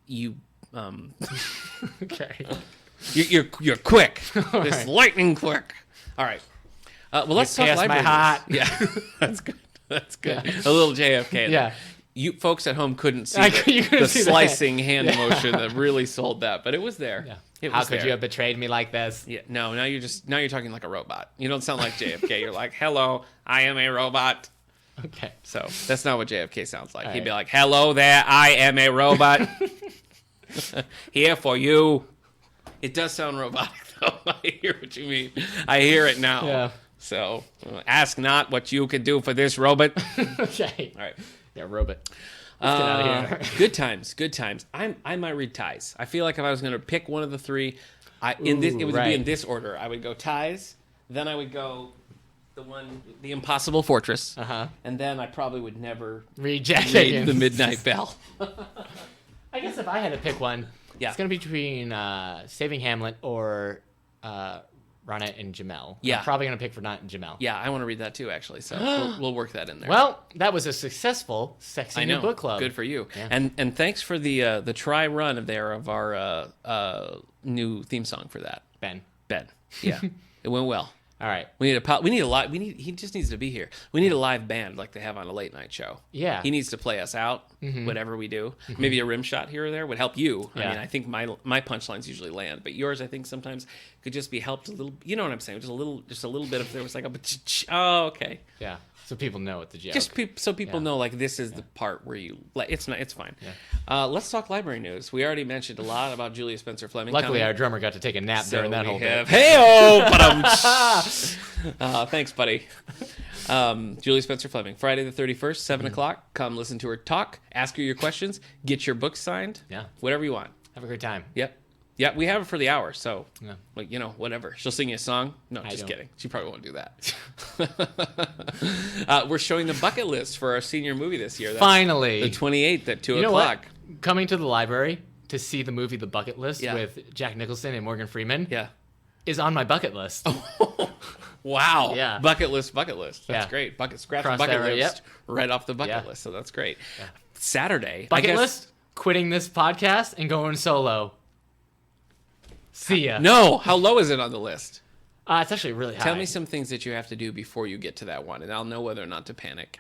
You Okay. You're quick. It's right. lightning quick. All right. Well, let's talk past my library heart. news. Yeah, that's good. That's good. A little JFK. Yeah. You folks at home couldn't see You couldn't the see slicing hand motion that really sold that, but it was there. Yeah. It How was could there. you have betrayed me like this? Yeah. No. Now you're talking like a robot. You don't sound like JFK. You're like, "Hello, I am a robot." Okay. So that's not what JFK sounds like. All He'd be right. like, "Hello there, I am a robot. Here for you." It does sound robotic, though. I hear what you mean. I hear it now. Yeah. So ask not what you can do for this robot. Okay. All right. Yeah, robot. Let's get out of here. Good times. Good times. I might read Ties. I feel like if I was going to pick one of the three, it would be right. in this order. I would go Ties, then I would go the Impossible Fortress, and then I probably would never Read Jack read Higgins. The Midnight Bell. I guess if I had to pick one, Yeah. it's going to be between Saving Hamlet or Ronette and Jamel. Yeah. I'm probably going to pick Ronette and Jamel. Yeah, I want to read that too, actually. So we'll work that in there. Well, that was a successful Sexy I New know. Book Club. Good for you. Yeah. And thanks for the try run of our new theme song for that. Ben. Yeah, it went well. All right. We need a live. He just needs to be here. We need a live band like they have on a late night show. Yeah. He needs to play us out, whatever we do. Maybe a rim shot here or there would help you. I Yeah. mean, I think my punchlines usually land, but yours, I think sometimes could just be helped a little. You know what I'm saying? Just a little bit of there was like a. Oh, okay. Yeah. So people know what the joke. Just so people Yeah. know, like, this is the part where you. Like, it's fine. Let's talk library news. We already mentioned a lot about Julia Spencer Fleming. Luckily, coming. our drummer got to take a nap during that whole bit. Hey-oh! Thanks, buddy. Julia Spencer Fleming, Friday the 31st, 7 o'clock. Come listen to her talk. Ask her your questions. Get your book signed. Yeah. Whatever you want. Have a great time. Yep. Yeah, we have it for the hour, so Yeah. like, whatever. She'll sing you a song. No, just don't. kidding. She probably won't do that. We're showing the bucket list for our senior movie this year. That's Finally. the 28th at 2 You know o'clock. what? Coming to the library to see the movie The Bucket List Yeah. with Jack Nicholson and Morgan Freeman Yeah. is on my bucket list. Wow. Yeah. Bucket list. That's Yeah. great. Scratch Cross bucket that right, list yep. right off the bucket Yeah. list. So that's great. Saturday. I Bucket guess, list? Quitting this podcast and going solo. See ya. No. How low is it on the list? It's actually really high. Tell me some things that you have to do before you get to that one, and I'll know whether or not to panic.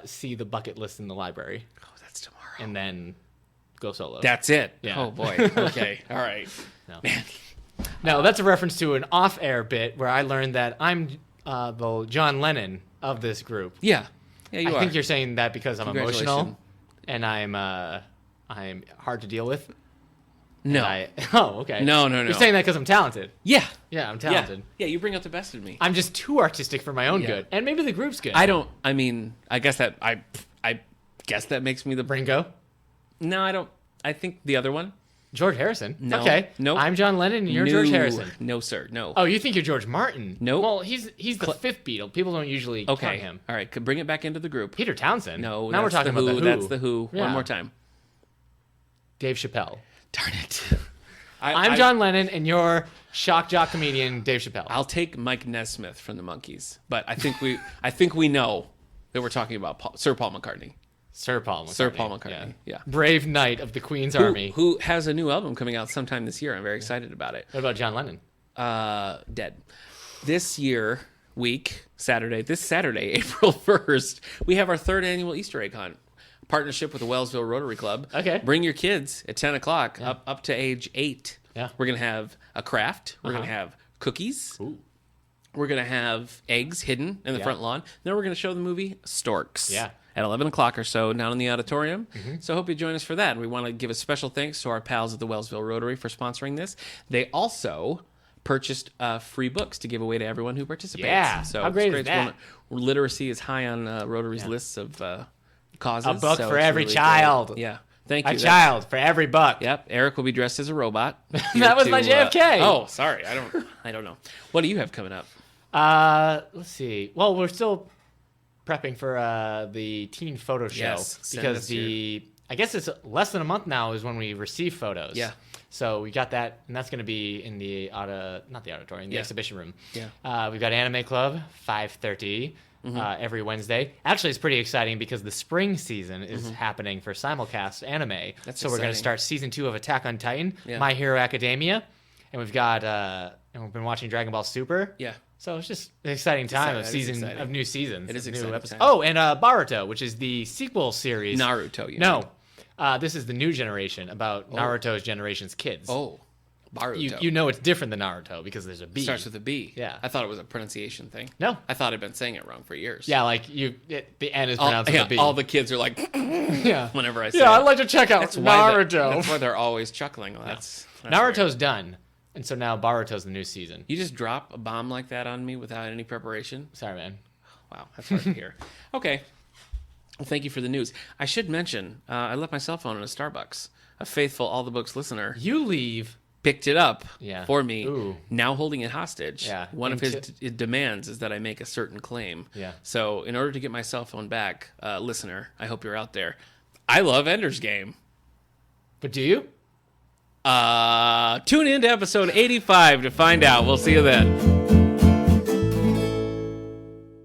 See the bucket list in the library Oh, that's tomorrow. and then go solo. That's it. Yeah. Oh boy. Okay. All right. No. Man. No, that's a reference to an off-air bit where I learned that I'm the John Lennon of this group. Yeah. Yeah, you I are. think you're saying that because I'm Congratulations. emotional and I'm hard to deal with. No. Oh, okay. No. You're saying that because I'm talented. Yeah. Yeah, I'm Yeah. talented. Yeah. You bring out the best in me. I'm just too artistic for my own Yeah. good, and maybe the group's good. I mean, I guess that I guess that makes me the. Ringo, No, I don't. I think the other one. George Harrison. No. Okay. Nope. I'm John Lennon, and you're George Harrison. No, sir. No. Oh, you think you're George Martin? Nope. Well, he's the fifth Beatle. People don't usually count Okay. him. All right. Could bring it back into the group. Peter Townsend. No. Now we're that's talking the about the Who. That's the Who. Yeah. One more time. Dave Chappelle. Darn it. I'm John Lennon, and you're shock jock comedian Dave Chappelle. I'll take Mike Nesmith from the Monkees, but I think we know that we're talking about Sir Paul McCartney. Sir Paul McCartney. Sir Paul McCartney. Yeah. Brave knight of the Queen's Army. Who has a new album coming out sometime this year. I'm very excited about it. What about John Lennon? Dead. This Saturday, April 1st, we have our third annual Easter egg hunt. Partnership with the Wellsville Rotary Club. Okay. Bring your kids at 10 o'clock up to age 8. Yeah. We're going to have a craft. We're going to have cookies. Ooh. We're going to have eggs hidden in the front lawn. Then we're going to show the movie Storks. Yeah. at 11 o'clock or so down in the auditorium. So I hope you join us for that. And we want to give a special thanks to our pals at the Wellsville Rotary for sponsoring this. They also purchased free books to give away to everyone who participates. Yeah, so how great is that? Literacy is high on Rotary's lists of causes. A book so for it's every really child. great. Yeah. Thank you. A child for every buck. Yep. Eric will be dressed as a robot. That was my JFK. Oh, sorry. I don't know. What do you have coming up? Let's see. Well, we're still prepping for the teen photo show because I guess it's less than a month now is when we receive photos. Yeah. So we got that, and that's going to be in the not the auditorium, the exhibition room. Yeah. We've got Anime Club 5:30 every Wednesday. Actually, it's pretty exciting because the spring season is happening for simulcast anime. So we're going to start season 2 of Attack on Titan, My Hero Academia, and we've got and we've been watching Dragon Ball Super. Yeah. So it's just an exciting time of new seasons. It is new exciting episodes. time. Oh, and Boruto, which is the sequel series. Naruto. This is the new generation about Naruto's generation's kids. Oh, Boruto. You know it's different than Naruto because there's a B. It starts with a B. Yeah. I thought it was a pronunciation thing. No. I thought I'd been saying it wrong for years. Yeah, like the N is pronounced with a B. All the kids are like, whenever I say I'd it. like to check out Naruto. That's why they're always chuckling. That's Naruto's weird. done, and so now Boruto's the new season. You just drop a bomb like that on me without any preparation? Sorry, man. Wow, that's hard to hear. Okay. Well, thank you for the news. I should mention, I left my cell phone in a Starbucks. A faithful All the Books listener You leave. picked it up Yeah. for me, Ooh. now holding it hostage. Yeah. One of his demands is that I make a certain claim. Yeah. So in order to get my cell phone back, listener, I hope you're out there. I love Ender's Game. But do you? Tune in to episode 85 to find out. We'll see you then.